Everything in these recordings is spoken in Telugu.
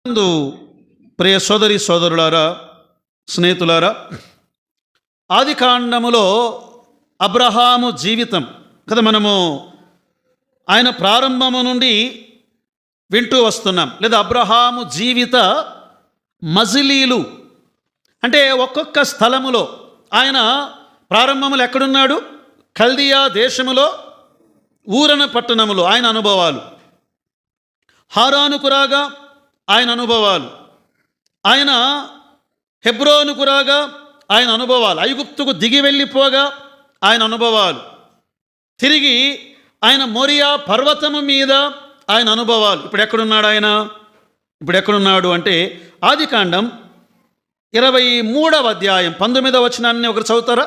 నందు ప్రియ సోదరి సోదరులారా, స్నేహితులారా, ఆది కాండములో అబ్రహాము జీవితం కదా మనము ఆయన ప్రారంభము నుండి వింటూ వస్తున్నాం. లేదా అబ్రహాము జీవిత మజిలీలు అంటే ఒక్కొక్క స్థలములో ఆయన ప్రారంభములు ఎక్కడున్నాడు? కల్దియా దేశములో ఊరన పట్టణములో ఆయన అనుభవాలు, హారానుకు రాగా ఆయన అనుభవాలు, ఆయన హెబ్రోనుకు రాగా ఆయన అనుభవాలు, ఐగుప్తుకు దిగి వెళ్ళిపోగా ఆయన అనుభవాలు, తిరిగి ఆయన మోరియా పర్వతము మీద ఆయన అనుభవాలు. ఇప్పుడు ఎక్కడున్నాడు ఆయన? ఇప్పుడు ఎక్కడున్నాడు అంటే ఆది కాండం 23వ అధ్యాయం 19వ వచనాన్ని ఒకరు చదువుతారా?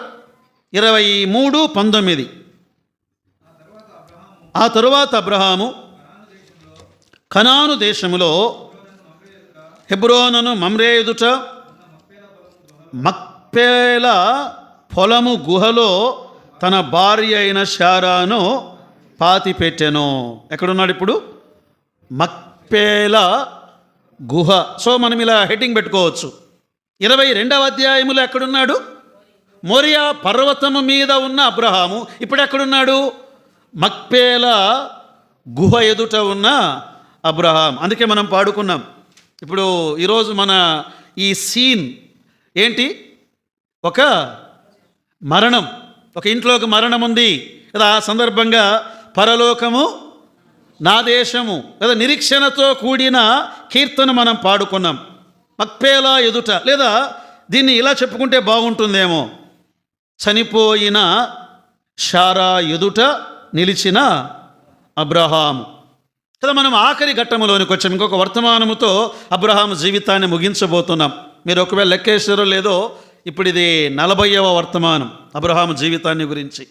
23:19. ఆ తరువాత అబ్రహాము కనాను దేశములో హెబ్రోనును మమ్రే ఎదుట మక్పేల పొలము గుహలో తన భార్య అయిన శారాను పాతిపెట్టెను. ఎక్కడున్నాడు ఇప్పుడు? మక్పేల గుహ. సో మనం ఇలా హెడ్డింగ్ పెట్టుకోవచ్చు. 22వ అధ్యాయములో ఎక్కడున్నాడు? మోరియా పర్వతము మీద ఉన్న అబ్రహాము ఇప్పుడు ఎక్కడున్నాడు? మక్పేల గుహ ఎదుట ఉన్న అబ్రహాం. అందుకే మనం పాడుకున్నాం. ఇప్పుడు ఈరోజు మన ఈ సీన్ ఏంటి? ఒక మరణం, ఒక ఇంట్లో ఒక మరణం ఉంది కదా. ఆ సందర్భంగా పరలోకము నా దేశము లేదా నిరీక్షణతో కూడిన కీర్తన మనం పాడుకున్నాం. మక్పేలా ఎదుట, లేదా దీన్ని ఇలా చెప్పుకుంటే బాగుంటుందేమో, చనిపోయిన శారా ఎదుట నిలిచిన అబ్రహాము కదా. మనం ఆఖరి ఘట్టములోనికి వచ్చాం. ఇంకొక వర్తమానముతో అబ్రహాము జీవితాన్ని ముగించబోతున్నాం. మీరు ఒకవేళ లెక్కేసారో లేదో, ఇప్పుడు ఇది 40వ వర్తమానం అబ్రహాము జీవితాన్ని గురించి.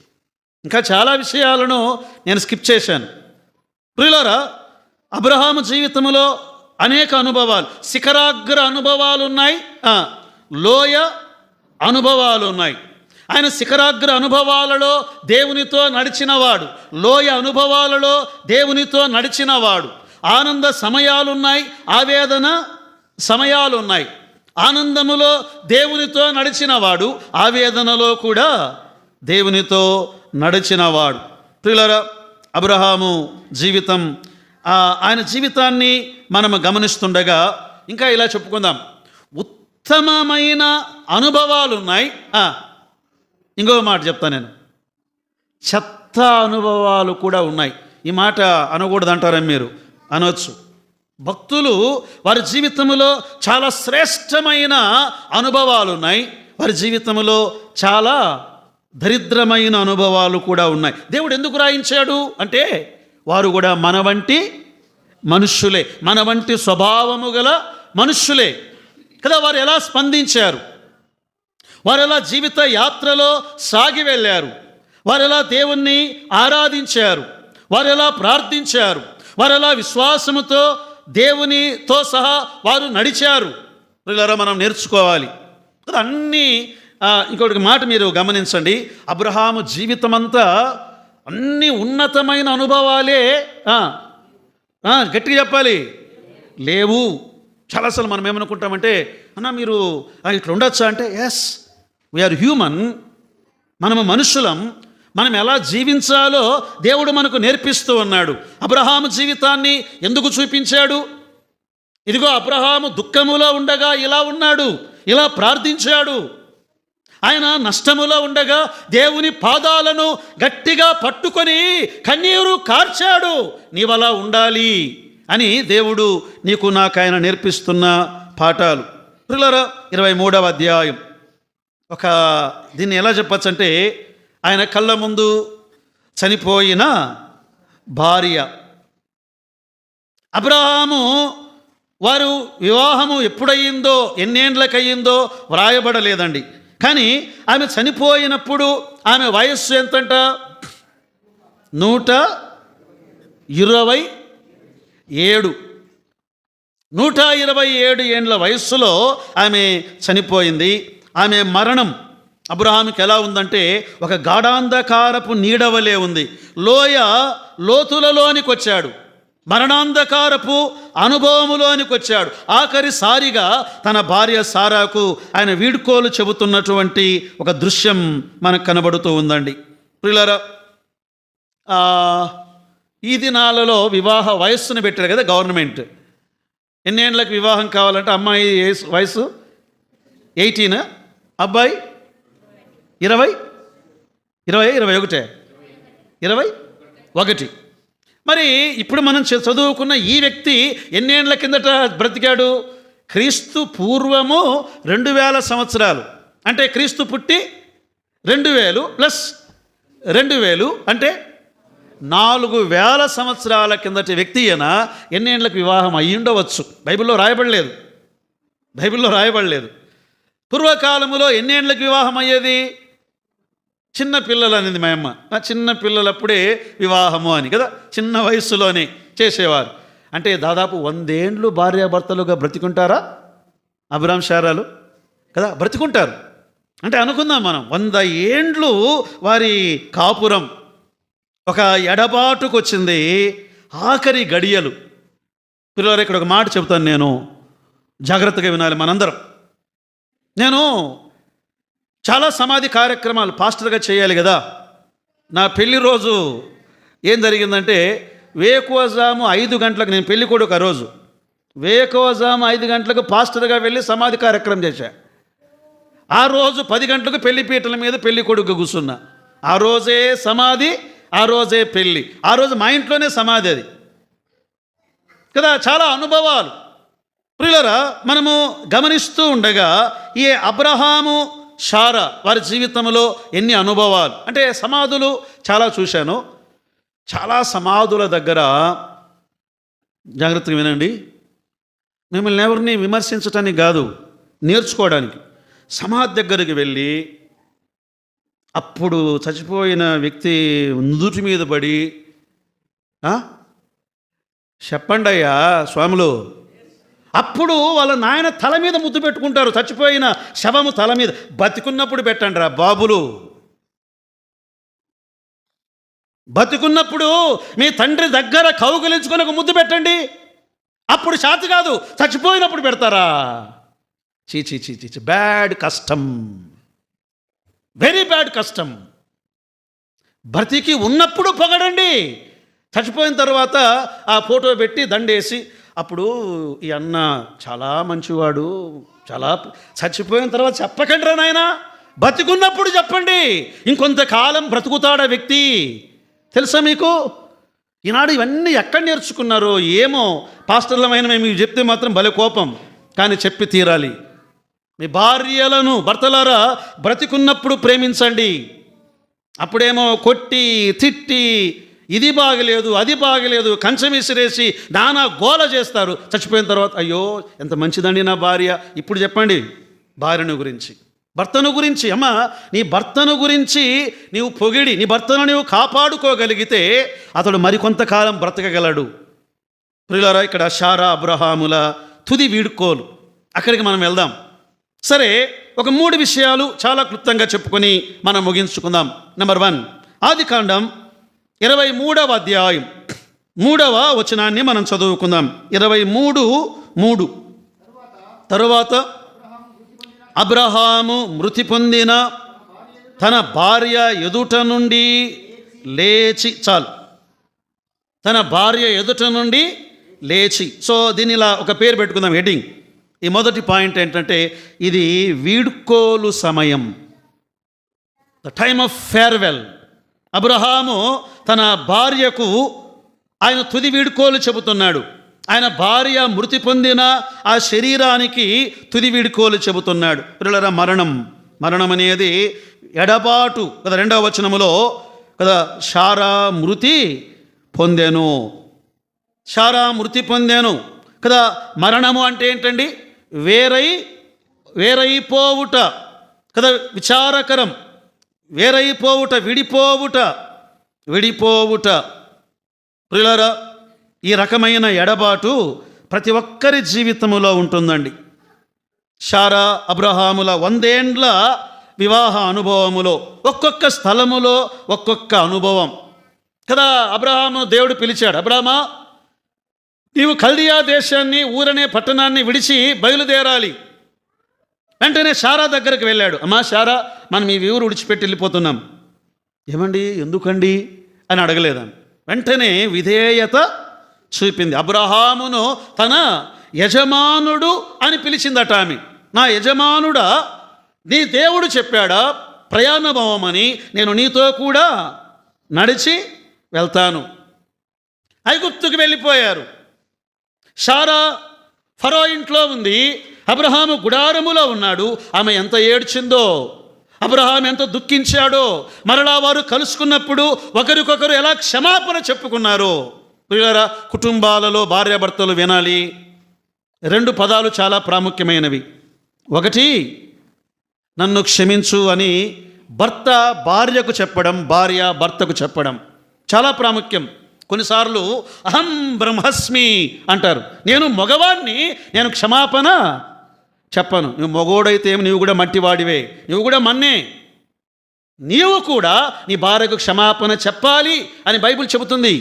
ఇంకా చాలా విషయాలను నేను స్కిప్ చేశాను. ప్రియులారా, అబ్రహాము జీవితంలో అనేక అనుభవాలు, శిఖరాగ్ర అనుభవాలు ఉన్నాయి, లోయ అనుభవాలు ఉన్నాయి. ఆయన శిఖరాగ్ర అనుభవాలలో దేవునితో నడిచినవాడు, లోయ అనుభవాలలో దేవునితో నడిచినవాడు. ఆనంద సమయాలున్నాయి, ఆవేదన సమయాలున్నాయి. ఆనందములో దేవునితో నడిచినవాడు, ఆవేదనలో కూడా దేవునితో నడిచినవాడు. ప్రియులారా, అబ్రహాము జీవితం, ఆయన జీవితాన్ని మనము గమనిస్తుండగా ఇంకా ఇలా చెప్పుకుందాం. ఉత్తమమైన అనుభవాలు ఉన్నాయి. ఇంకో మాట చెప్తాను నేను, చెత్త అనుభవాలు కూడా ఉన్నాయి. ఈ మాట అనకూడదు అంటారా మీరు? అనవచ్చు. భక్తులు వారి జీవితంలో చాలా శ్రేష్టమైన అనుభవాలు ఉన్నాయి, వారి జీవితంలో చాలా దరిద్రమైన అనుభవాలు కూడా ఉన్నాయి. దేవుడు ఎందుకు రాయించాడు అంటే వారు కూడా మన వంటి మనుష్యులే, మన వంటి స్వభావము గల మనుష్యులే కదా. వారు ఎలా స్పందించారు, వారు ఎలా జీవిత యాత్రలో సాగి వెళ్ళారు, వారు ఎలా దేవుణ్ణి ఆరాధించారు, వారు ఎలా ప్రార్థించారు, వారు ఎలా విశ్వాసముతో దేవునితో సహా వారు నడిచారు. ఇలా మనం నేర్చుకోవాలి కదా అన్నీ. ఇంకొక మాట మీరు గమనించండి, అబ్రహాము జీవితం అంతా అన్ని ఉన్నతమైన అనుభవాలే. గట్టిగా చెప్పాలి, లేవు. చాలాసార్లు మనం ఏమనుకుంటామంటే, అన్న మీరు ఇట్లా ఉండొచ్చా అంటే, ఎస్, వీఆర్ హ్యూమన్, మనము మనుషులం, మనం ఎలా జీవించాలో దేవుడు మనకు నేర్పిస్తూ ఉన్నాడు. అబ్రహాము జీవితాన్ని ఎందుకు చూపించాడు? ఇదిగో అబ్రహాము దుఃఖములో ఉండగా ఇలా ఉన్నాడు, ఇలా ప్రార్థించాడు. ఆయన నష్టములో ఉండగా దేవుని పాదాలను గట్టిగా పట్టుకొని కన్నీరు కార్చాడు. నీవలా ఉండాలి అని దేవుడు నీకు నాకు ఆయన నేర్పిస్తున్న పాఠాలు. ప్రియులారా, 23వ అధ్యాయం దీన్ని ఎలా చెప్పచ్చు అంటే, ఆయన కళ్ళ ముందు చనిపోయిన భార్య. అబ్రహాము వారు వివాహము ఎప్పుడయ్యిందో, ఎన్నేండ్లకయ్యిందో వ్రాయబడలేదండి. కానీ ఆమె చనిపోయినప్పుడు ఆమె వయస్సు ఎంతంట? 127. 127 ఏండ్ల వయస్సులో ఆమె చనిపోయింది. ఆమె మరణం అబ్రహాముకి ఎలా ఉందంటే ఒక గాఢాంధకారపు నీడవలే ఉంది. లోయ లోతులలోనికి వచ్చాడు. మరణాంధకారపు అనుభవములోనికి వచ్చాడు. ఆఖరిసారిగా తన భార్య సారాకు ఆయన వీడ్కోలు చెబుతున్నటువంటి ఒక దృశ్యం మనకు కనబడుతూ ఉందండి. ప్రియులారా, ఈ దినాలలో వివాహ వయస్సును పెట్టారు కదా గవర్నమెంట్. ఎన్నేళ్ళకి వివాహం కావాలంటే అమ్మాయి వయసు 18, అబ్బాయి 20, 21. మరి ఇప్పుడు మనం చదువుకున్న ఈ వ్యక్తి ఎన్నేళ్ల కిందట బ్రతికాడు? క్రీస్తు పూర్వము 2000 సంవత్సరాలు. అంటే క్రీస్తు పుట్టి 2000 ప్లస్ 2000 అంటే 4000 సంవత్సరాల కిందటి వ్యక్తి అయిన ఎన్నేళ్లకు వివాహం అయ్యుండవచ్చు. బైబిల్లో రాయబడలేదు. పూర్వకాలములో ఎన్నేళ్లకు వివాహం అయ్యేది? చిన్న పిల్లలు అనేది మా అమ్మ. చిన్న పిల్లలప్పుడే వివాహము అని కదా, చిన్న వయస్సులోనే చేసేవారు. అంటే దాదాపు 100 ఏండ్లు భార్యాభర్తలుగా బ్రతికుంటారా అబ్రాం శారాలు కదా? బ్రతికుంటారు. అంటే అనుకుందాం మనం 100 ఏండ్లు వారి కాపురం ఒక ఎడబాటుకు వచ్చింది. ఆఖరి గడియలు. పిల్లలు, ఇక్కడ ఒక మాట చెబుతాను, నేను జాగ్రత్తగా వినాలి మనందరం. నేను చాలా సమాధి కార్యక్రమాలు పాస్టర్గా చేయాలి కదా. నా పెళ్లి రోజు ఏం జరిగిందంటే, వేకువజాము 5 గంటలకు, నేను పెళ్లి కొడుకు ఆ రోజు, వేకువజాము 5 గంటలకు పాస్టర్గా వెళ్ళి సమాధి కార్యక్రమం చేశా. ఆ రోజు 10 గంటలకు పెళ్లి పీటల మీద పెళ్లి కొడుకు కూర్చున్నా. ఆ రోజే సమాధి, ఆ రోజే పెళ్ళి, ఆ రోజు మా ఇంట్లోనే సమాధి అది కదా. చాలా అనుభవాలు ప్రియులరా మనము గమనిస్తూ ఉండగా ఈ అబ్రహాము శారా వారి జీవితంలో ఎన్ని అనుభవాలు. అంటే సమాధులు చాలా చూశాను. చాలా సమాధుల దగ్గర, జాగ్రత్తగా వినండి, మిమ్మల్ని ఎవరిని విమర్శించటానికి కాదు, నేర్చుకోవడానికి. సమాధి దగ్గరికి వెళ్ళి అప్పుడు చచ్చిపోయిన వ్యక్తి నుదుటి మీద పడి, చెప్పండి అయ్యా స్వాములు, అప్పుడు వాళ్ళ నాయన తల మీద ముద్దు పెట్టుకుంటారు. చచ్చిపోయిన శవము తల మీద. బతికున్నప్పుడు పెట్టండి రా బాబులు, బతికున్నప్పుడు మీ తండ్రి దగ్గర కౌగిలించుకొని ఒక ముద్దు పెట్టండి. అప్పుడు శాతి కాదు, చచ్చిపోయినప్పుడు పెడతారా? చీ చీ చీ చీ, బ్యాడ్ కష్టం, వెరీ బ్యాడ్ కష్టం. బ్రతికి ఉన్నప్పుడు పొగడండి, చచ్చిపోయిన తర్వాత ఆ ఫోటో పెట్టి దండేసి, అప్పుడు ఈ అన్న చాలా మంచివాడు, చాలా, చచ్చిపోయిన తర్వాత చెప్పకండి రా నాయనా, బతికున్నప్పుడు చెప్పండి. ఇంకొంతకాలం బ్రతుకుతాడా వ్యక్తి, తెలుసా మీకు? ఈనాడు ఇవన్నీ ఎక్కడ నేర్చుకున్నారో ఏమో. పాస్టర్లమైన మేము చెప్తే మాత్రం భలే కోపం, కానీ చెప్పి తీరాలి. మీ భార్యలను, భర్తలారా, బ్రతికున్నప్పుడు ప్రేమించండి. అప్పుడేమో కొట్టి తిట్టి, ఇది బాగలేదు అది బాగలేదు, కంచం విసిరేసి నానా గోల చేస్తారు. చచ్చిపోయిన తర్వాత అయ్యో ఎంత మంచిదండి నా భార్య. ఇప్పుడు చెప్పండి భార్యను గురించి, భర్తను గురించి. అమ్మ, నీ భర్తను గురించి నీవు పొగిడి నీ భర్తను నీవు కాపాడుకోగలిగితే అతడు మరికొంతకాలం బ్రతకగలడు. ప్రియులారా, ఇక్కడ శారా అబ్రహాముల తుది వీడ్కోలు, అక్కడికి మనం వెళ్దాం. సరే, ఒక 3 విషయాలు చాలా క్లుప్తంగా చెప్పుకొని మనం ముగించుకుందాం. నెంబర్ 1, ఆదికాండం 23వ అధ్యాయం 3వ వచనాన్ని మనం చదువుకుందాం. 23:3. తరువాత అబ్రహాము మృతి పొందిన తన భార్య ఎదుట నుండి లేచి, చాలు, తన భార్య ఎదుట నుండి లేచి. సో దీని ఇలా ఒక పేరు పెట్టుకుందాం, హెడ్డింగ్. ఈ మొదటి పాయింట్ ఏంటంటే, ఇది వీడ్కోలు సమయం, the time of farewell. Abraham తన భార్యకు ఆయన తుది వీడ్కోలు చెబుతున్నాడు. ఆయన భార్య మృతి పొందిన ఆ శరీరానికి తుది వీడ్కోలు చెబుతున్నాడు. పిల్లల, మరణం అనేది ఎడబాటు కదా. 2వ వచనములో కదా, శారా మృతి పొందెను, శారా మృతి పొందెను కదా. మరణము అంటే ఏంటండి? వేరైపోవుట కదా, విచారకరం. వేరైపోవుట, విడిపోవుట. ప్రియులారా, ఈ రకమైన ఎడబాటు ప్రతి ఒక్కరి జీవితంలో ఉంటుందండి. శారా అబ్రహాముల 100 ఏండ్ల వివాహ అనుభవములో ఒక్కొక్క స్థలములో ఒక్కొక్క అనుభవం కదా. అబ్రహాము దేవుడు పిలిచాడు, అబ్రహామా నీవు కల్దియా దేశాన్ని, ఊరనే పట్టణాన్ని విడిచి బయలుదేరాలి. వెంటనే శారా దగ్గరికి వెళ్ళాడు. అమ్మా శారా, మనం ఈ ఊరు విడిచిపెట్టి వెళ్ళిపోతున్నాం. ఏమండి, ఎందుకండి అని అడగలేదాన్ని. వెంటనే విధేయత చూపింది. అబ్రహామును తన యజమానుడు అని పిలిచిందట ఆమె. నా యజమానుడా, నీ దేవుడు చెప్పాడా ప్రయాణమవమని, నేను నీతో కూడా నడిచి వెళ్తాను. ఐగుప్తుకు వెళ్ళిపోయారు. శారా ఫరో ఇంట్లో ఉంది, అబ్రహాము గుడారములో ఉన్నాడు. ఆమె ఎంత ఏడ్చిందో, అబ్రహాం ఎంత దుఃఖించాడో. మరలా వారు కలుసుకున్నప్పుడు ఒకరికొకరు ఎలా క్షమాపణ చెప్పుకున్నారో. ప్రియులారా, కుటుంబాలలో భార్యాభర్తలు వినాలి. 2 పదాలు చాలా ప్రాముఖ్యమైనవి. ఒకటి, నన్ను క్షమించు అని భర్త భార్యకు చెప్పడం, భార్య భర్తకు చెప్పడం చాలా ప్రాముఖ్యం. కొన్నిసార్లు అహం బ్రహ్మస్మి అంటారు. నేను మగవాడిని, నేను క్షమాపణ చెప్పను. నువ్వు మగోడైతే ఏమి, నీవు కూడా మట్టివాడివే, నువ్వు కూడా మన్నే. నీవు కూడా నీ భార్యకు క్షమాపణ చెప్పాలి అని బైబిల్ చెబుతుంది.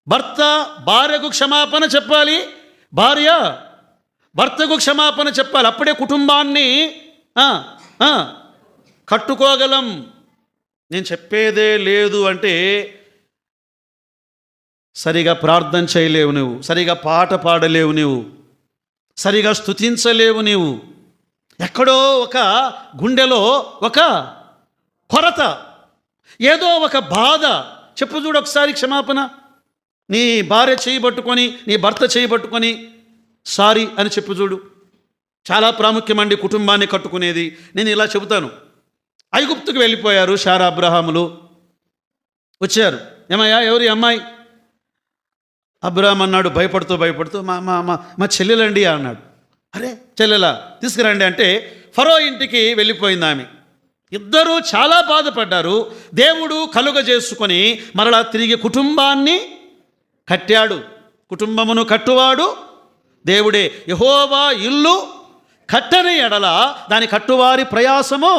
భర్త భార్యకు క్షమాపణ చెప్పాలి, భార్య భర్తకు క్షమాపణ చెప్పాలి. అప్పుడే కుటుంబాన్ని కట్టుకోగలం. నేను చెప్పేదే లేదు అంటే సరిగా ప్రార్థన చేయలేవు నువ్వు, సరిగా పాట పాడలేవు నువ్వు, సరిగా స్తుతించలేవు నీవు. ఎక్కడో ఒక గుండెలో ఒక కొరత, ఏదో ఒక బాధ. చెప్పు చూడు ఒకసారి క్షమాపణ. నీ భార్య చేయబట్టుకొని, నీ భర్త చేయబట్టుకొని సారీ అని చెప్పు చూడు. చాలా ప్రాముఖ్యమండి కుటుంబాన్ని కట్టుకునేది. నేను ఇలా చెబుతాను. ఐగుప్తుకు వెళ్ళిపోయారు శారా అబ్రహాములు. వచ్చారు. ఏమయ్యా, ఎవరి అమ్మాయి? అబ్రహాం అన్నాడు భయపడుతూ, మా మా మా మా చెల్లెలండి అన్నాడు. అరే చెల్లెలా, తీసుకురండి అంటే ఫరో ఇంటికి వెళ్ళిపోయింది ఆమె. ఇద్దరూ చాలా బాధపడ్డారు. దేవుడు కలుగజేసుకొని మరలా తిరిగి కుటుంబాన్ని కట్టాడు. కుటుంబమును కట్టువాడు దేవుడే. యెహోవా ఇల్లు కట్టని ఎడల దాని కట్టువారి ప్రయాసము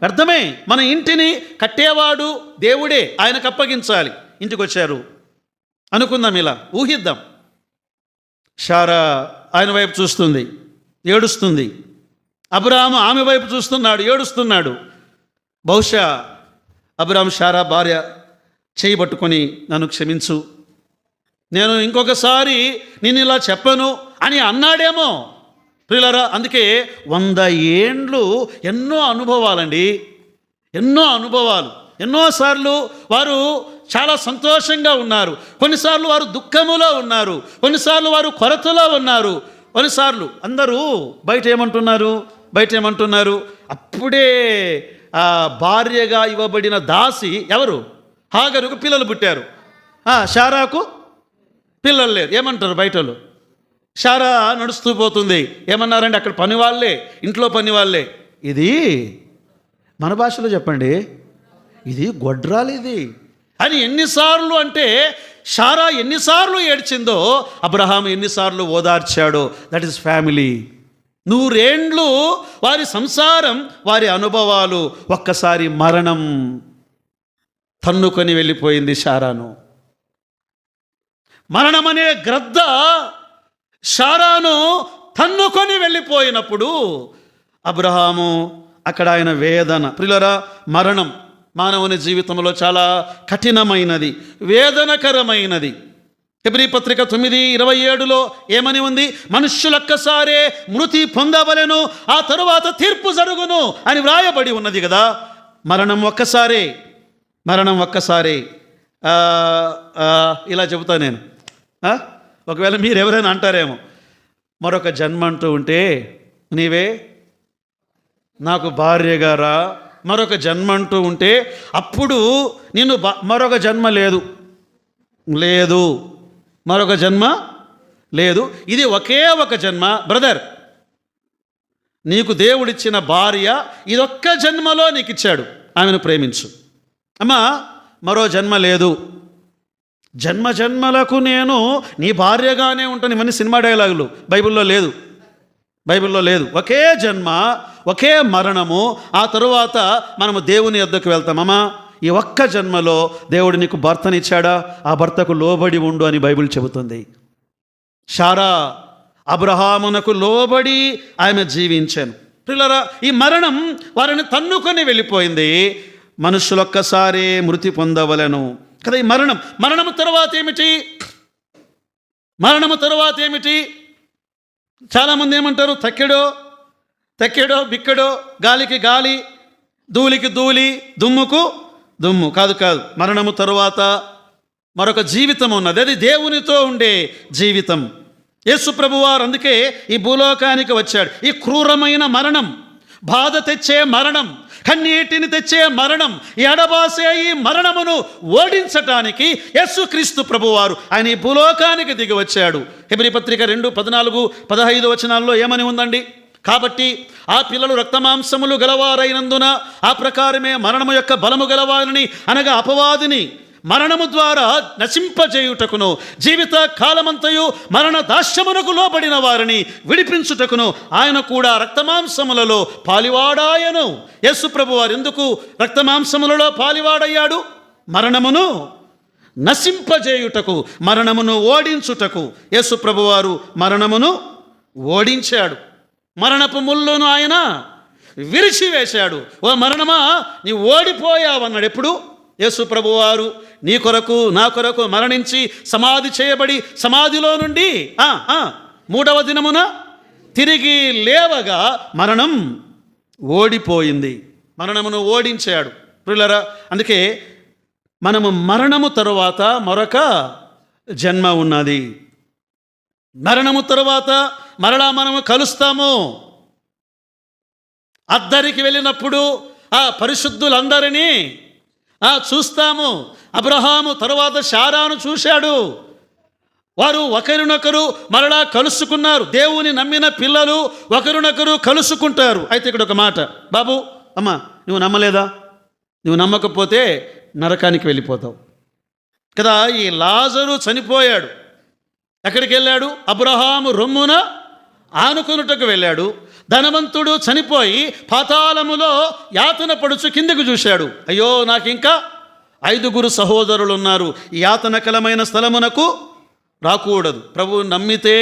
వ్యర్థమే. మన ఇంటిని కట్టేవాడు దేవుడే, ఆయనకు అప్పగించాలి. ఇంటికి వచ్చారు. అనుకుందాం, ఇలా ఊహిద్దాం. శారా ఆయన వైపు చూస్తుంది, ఏడుస్తుంది. అబ్రహాము ఆమె వైపు చూస్తున్నాడు, ఏడుస్తున్నాడు. బహుశా అబ్రహాం శారా భార్య చేయబట్టుకొని నన్ను క్షమించు, నేను ఇంకొకసారి నేను ఇలా చెప్పను అని అన్నాడేమో. ప్రియులారా, అందుకే 100 ఏండ్లు ఎన్నో అనుభవాలండి, ఎన్నో అనుభవాలు. ఎన్నోసార్లు వారు చాలా సంతోషంగా ఉన్నారు, కొన్నిసార్లు వారు దుఃఖములో ఉన్నారు, కొన్నిసార్లు వారు కొరతలో ఉన్నారు, కొన్నిసార్లు అందరూ బయట ఏమంటున్నారు. అప్పుడే భార్యగా ఇవ్వబడిన దాసి ఎవరు? హాగరుకు పిల్లలు పుట్టారు, శారాకు పిల్లలు లేరు. ఏమంటారు బయటలో? శారా నడుస్తూ పోతుంది. ఏమన్నారండి? అక్కడ పని వాళ్ళే, ఇంట్లో పని వాళ్ళే. ఇది మన భాషలో చెప్పండి, ఇది గొడ్రాలు ఇది అని ఎన్నిసార్లు అంటే శారా ఎన్నిసార్లు ఏడ్చిందో అబ్రహాం ఎన్నిసార్లు ఓదార్చాడో. That is family. 100 ఏండ్లు వారి సంసారం, వారి అనుభవాలు. ఒక్కసారి మరణం తన్నుకొని వెళ్ళిపోయింది శారాను. మరణమనే గ్రద్ద శారాను తన్నుకొని వెళ్ళిపోయినప్పుడు అబ్రహాము అక్కడ ఆయన వేదన. ప్రియులారా, మరణం మానవుని జీవితంలో చాలా కఠినమైనది, వేదనకరమైనది. హెబ్రీ పత్రిక 9:27లో ఏమని ఉంది? మనుష్యులొక్కసారే మృతి పొందవలెను, ఆ తరువాత తీర్పు జరుగును అని వ్రాయబడి ఉన్నది కదా. మరణం ఒక్కసారే. ఇలా చెబుతా నేను. ఒకవేళ మీరు ఎవరైనా అంటారేమో, మరొక జన్మ అంటూ ఉంటే నీవే నాకు భార్యగా రా, మరొక జన్మ అంటూ ఉంటే అప్పుడు నేను మరొక జన్మ లేదు, మరొక జన్మ లేదు. ఇది ఒకే ఒక జన్మ. బ్రదర్, నీకు దేవుడిచ్చిన భార్య ఇదొక్క జన్మలో నీకు ఇచ్చాడు, ఆమెను ప్రేమించు. అమ్మా, మరో జన్మ లేదు. జన్మ జన్మలకు నేను నీ భార్యగానే ఉంటాను. ఇవన్నీ సినిమా డైలాగులు, బైబిల్లో లేదు. ఒకే జన్మ, ఒకే మరణము. ఆ తరువాత మనము దేవుని యొద్దకు వెళ్తామమ్మా. ఈ ఒక్క జన్మలో దేవుడు నీకు భర్తనిచ్చాడా, ఆ భర్తకు లోబడి ఉండు అని బైబిల్ చెబుతుంది. శారా అబ్రహామునకు లోబడి ఆమె జీవించాను. ప్రియులారా, ఈ మరణం వారిని తన్నుకొని వెళ్ళిపోయింది. మనుషులొక్కసారి మృతి పొందవలెను కదా. ఈ మరణము తర్వాత ఏమిటి? మరణము తర్వాత ఏమిటి? చాలామంది ఏమంటారు, తక్కెడో బిక్కడో, గాలికి గాలి, ధూళికి ధూళి, దుమ్ముకు దుమ్ము. కాదు. మరణము తరువాత మరొక జీవితం ఉన్నది. అది దేవునితో ఉండే జీవితం. యేసు ప్రభువారు అందుకే ఈ భూలోకానికి వచ్చాడు. ఈ క్రూరమైన మరణం, బాధ తెచ్చే మరణం, కన్నీటిని తెచ్చే మరణం, ఎడబాసే ఈ మరణమును ఓడించటానికి యేసుక్రీస్తు ప్రభువారు ఆయన ఈ భూలోకానికి దిగి వచ్చాడు. హెబ్రీ పత్రిక 2:14-15 వచనాల్లో ఏమని ఉందండి? కాబట్టి ఆ పిల్లలు రక్తమాంసములు గలవారైనందున ఆ ప్రకారమే మరణము యొక్క బలము గలవారిని, అనగా అపవాదిని మరణము ద్వారా నశింపజేయుటకును, జీవిత కాలమంతయు మరణ దాస్యమునకు లోబడిన వారిని విడిపించుటకును ఆయన కూడా రక్తమాంసములలో పాలివాడాయను. యేసు ప్రభువారు ఎందుకు రక్తమాంసములలో పాలివాడయ్యాడు? మరణమును నశింపజేయుటకు, మరణమును ఓడించుటకు. యేసు ప్రభువారు మరణమును ఓడించాడు. మరణపు ముళ్ళును ఆయన విరిచివేశాడు. ఓ మరణమా, నీ ఓడిపోయావన్నాడు. ఎప్పుడు? యేసు ప్రభువారు నీ కొరకు నా కొరకు మరణించి సమాధి చేయబడి సమాధిలో నుండి 3వ దినమున తిరిగి లేవగా మరణం ఓడిపోయింది. మరణమును ఓడించాడు. ప్రియులారా, అందుకే మనము మరణము తరువాత మరొక జన్మ ఉన్నది. మరణము తరువాత మరలా మనము కలుస్తాము. అద్దరికి వెళ్ళినప్పుడు ఆ పరిశుద్ధులందరినీ చూస్తాము. అబ్రహాము తరువాత శారాను చూశాడు. వారు ఒకరినొకరు మరలా కలుసుకున్నారు. దేవుని నమ్మిన పిల్లలు ఒకరినొకరు కలుసుకుంటారు. అయితే ఇక్కడ ఒక మాట, బాబు అమ్మ, నువ్వు నమ్మలేదా? నువ్వు నమ్మకపోతే నరకానికి వెళ్ళిపోతావు కదా. ఈ లాజరు చనిపోయాడు. ఎక్కడికి వెళ్ళాడు? అబ్రహాము రొమ్మున ఆనుకొనుటకు వెళ్ళాడు. ధనవంతుడు చనిపోయి పాతాళములో యాతన పడుచు కిందకు చూశాడు. అయ్యో, నాకు ఇంకా 5 సహోదరులు ఉన్నారు, ఈ యాతనకలమైన స్థలమునకు రాకూడదు. ప్రభు నమ్మితే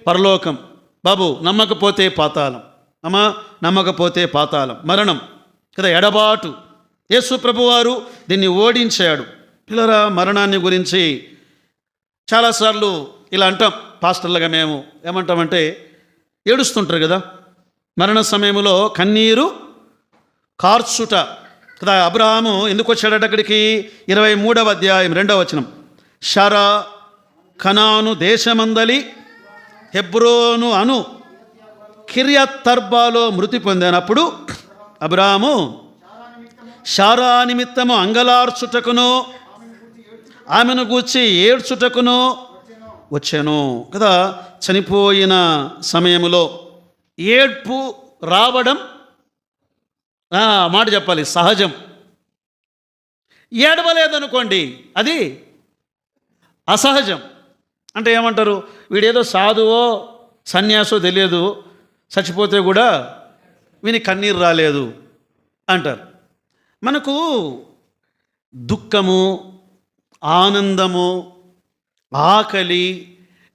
పరలోకం, బాబు నమ్మకపోతే పాతాళం. అమ్మా, నమ్మకపోతే పాతాళం, మరణం కదా, ఎడబాటు. యేసు ప్రభువారు దీన్ని ఓడించాడు. పిల్లరా, మరణాన్ని గురించి చాలాసార్లు ఇలా అంటాం. పాస్టర్లుగా మేము ఏమంటామంటే, ఏడుస్తుంటారు కదా మరణ సమయంలో, కన్నీరు కార్చుట కదా. అబ్రహాము ఎందుకు వచ్చాడట అక్కడికి? 23వ అధ్యాయం 2వ వచనం. షరా కనాను దేశమందలి హెబ్రోను అను కిర్యతర్బాలో మృతి పొందినప్పుడు అబ్రహాము షారా నిమిత్తము అంగలార్చుటకును ఆమెను గూర్చి ఏడ్చుటకును వచ్చాను కదా. చనిపోయిన సమయంలో ఏడ్పు రావడం మాట చెప్పాలి, సహజం. ఏడవలేదనుకోండి, అది అసహజం. అంటే ఏమంటారు, వీడేదో సాధువో సన్యాసో తెలియదు, చచ్చిపోతే కూడా వీని కన్నీరు రాలేదు అంటారు. మనకు దుఃఖము, ఆనందము, ఆకలి,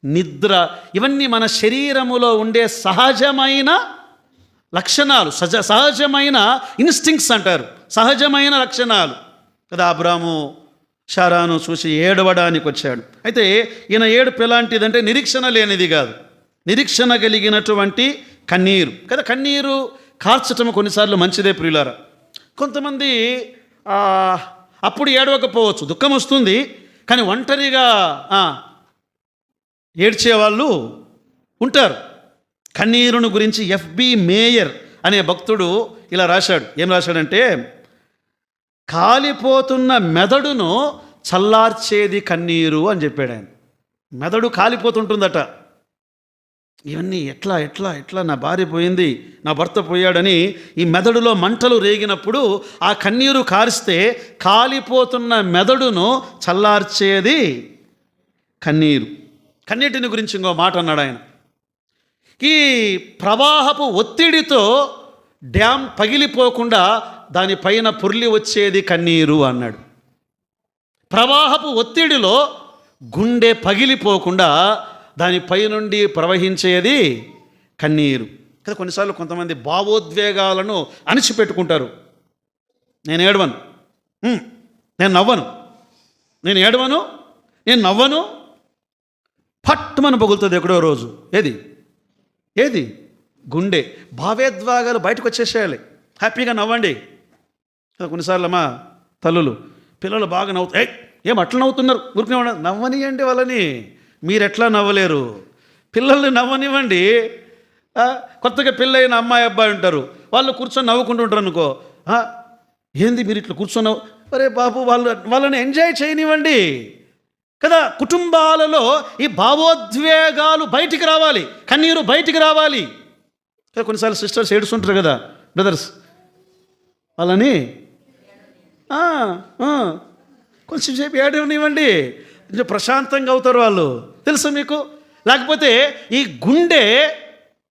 నిద్ర, ఇవన్నీ మన శరీరములో ఉండే సహజమైన లక్షణాలు, సహజమైన ఇన్స్టింక్ట్స్ అంటారు, సహజమైన లక్షణాలు కదా. అబ్రాము శారాను చూసి ఏడవడానికి వచ్చాడు. అయితే ఈయన ఏడుపు ఎలాంటిదంటే నిరీక్షణ లేనిది కాదు, నిరీక్షణ కలిగినటువంటి కన్నీరు కదా. కన్నీరు కార్చటం కొన్నిసార్లు మంచిదే ప్రియులారా. కొంతమంది అప్పుడు ఏడవకపోవచ్చు, దుఃఖం వస్తుంది, కానీ ఒంటరిగా ఏడ్చేవాళ్ళు ఉంటారు. కన్నీరును గురించి ఎఫ్బి మేయర్ అనే భక్తుడు ఇలా రాశాడు. ఏం రాశాడంటే, కాలిపోతున్న మెదడును చల్లార్చేది కన్నీరు అని చెప్పాడు ఆయన. మెదడు కాలిపోతుంటుందట. ఇవన్నీ ఎట్లా ఎట్లా ఎట్లా నా భార్య పోయింది, నా భర్త పోయాడని ఈ మెదడులో మంటలు రేగినప్పుడు ఆ కన్నీరు కారిస్తే కాలిపోతున్న మెదడును చల్లార్చేది కన్నీరు. కన్నీటిని గురించి ఇంకో మాట అన్నాడు ఆయన. ఈ ప్రవాహపు ఒత్తిడితో డ్యామ్ పగిలిపోకుండా దానిపైన పొర్లి వచ్చేది కన్నీరు అన్నాడు. ప్రవాహపు ఒత్తిడిలో గుండె పగిలిపోకుండా దానిపై నుండి ప్రవహించేది కన్నీరు కదా. కొన్నిసార్లు కొంతమంది భావోద్వేగాలను అణిచిపెట్టుకుంటారు. నేను ఏడవను, నేను నవ్వను, నేను ఏడవను, నేను నవ్వను. పట్టుమని పగులుతుంది ఎక్కడో రోజు. ఏది గుండె. భావోద్వేగాలు బయటకు వచ్చేసేయాలి. హ్యాపీగా నవ్వండి. కొన్నిసార్లు అమ్మా తల్లులు పిల్లలు బాగా నవ్వుతాయి. ఏం అట్లా నవ్వుతున్నారు? ఊరికే నవ్వనియండి వాళ్ళని. మీరు ఎట్లా నవ్వలేరు? పిల్లల్ని నవ్వనివ్వండి. కొత్తగా పెళ్ళైన అమ్మాయి అబ్బాయి ఉంటారు, వాళ్ళు కూర్చొని నవ్వుకుంటూ ఉంటారు అనుకో. ఏంది మీరు ఇట్లా కూర్చొని అరే బాబు, వాళ్ళని ఎంజాయ్ చేయనివ్వండి కదా. కుటుంబాలలో ఈ భావోద్వేగాలు బయటికి రావాలి, కన్నీరు బయటికి రావాలి. కొన్నిసార్లు సిస్టర్స్ ఏడుస్తుంటారు కదా, బ్రదర్స్, వాళ్ళని కొంచెం సేపు ఏడవనివ్వండి, కొంచెం ప్రశాంతంగా అవుతారు వాళ్ళు, తెలుసా మీకు. లేకపోతే ఈ గుండె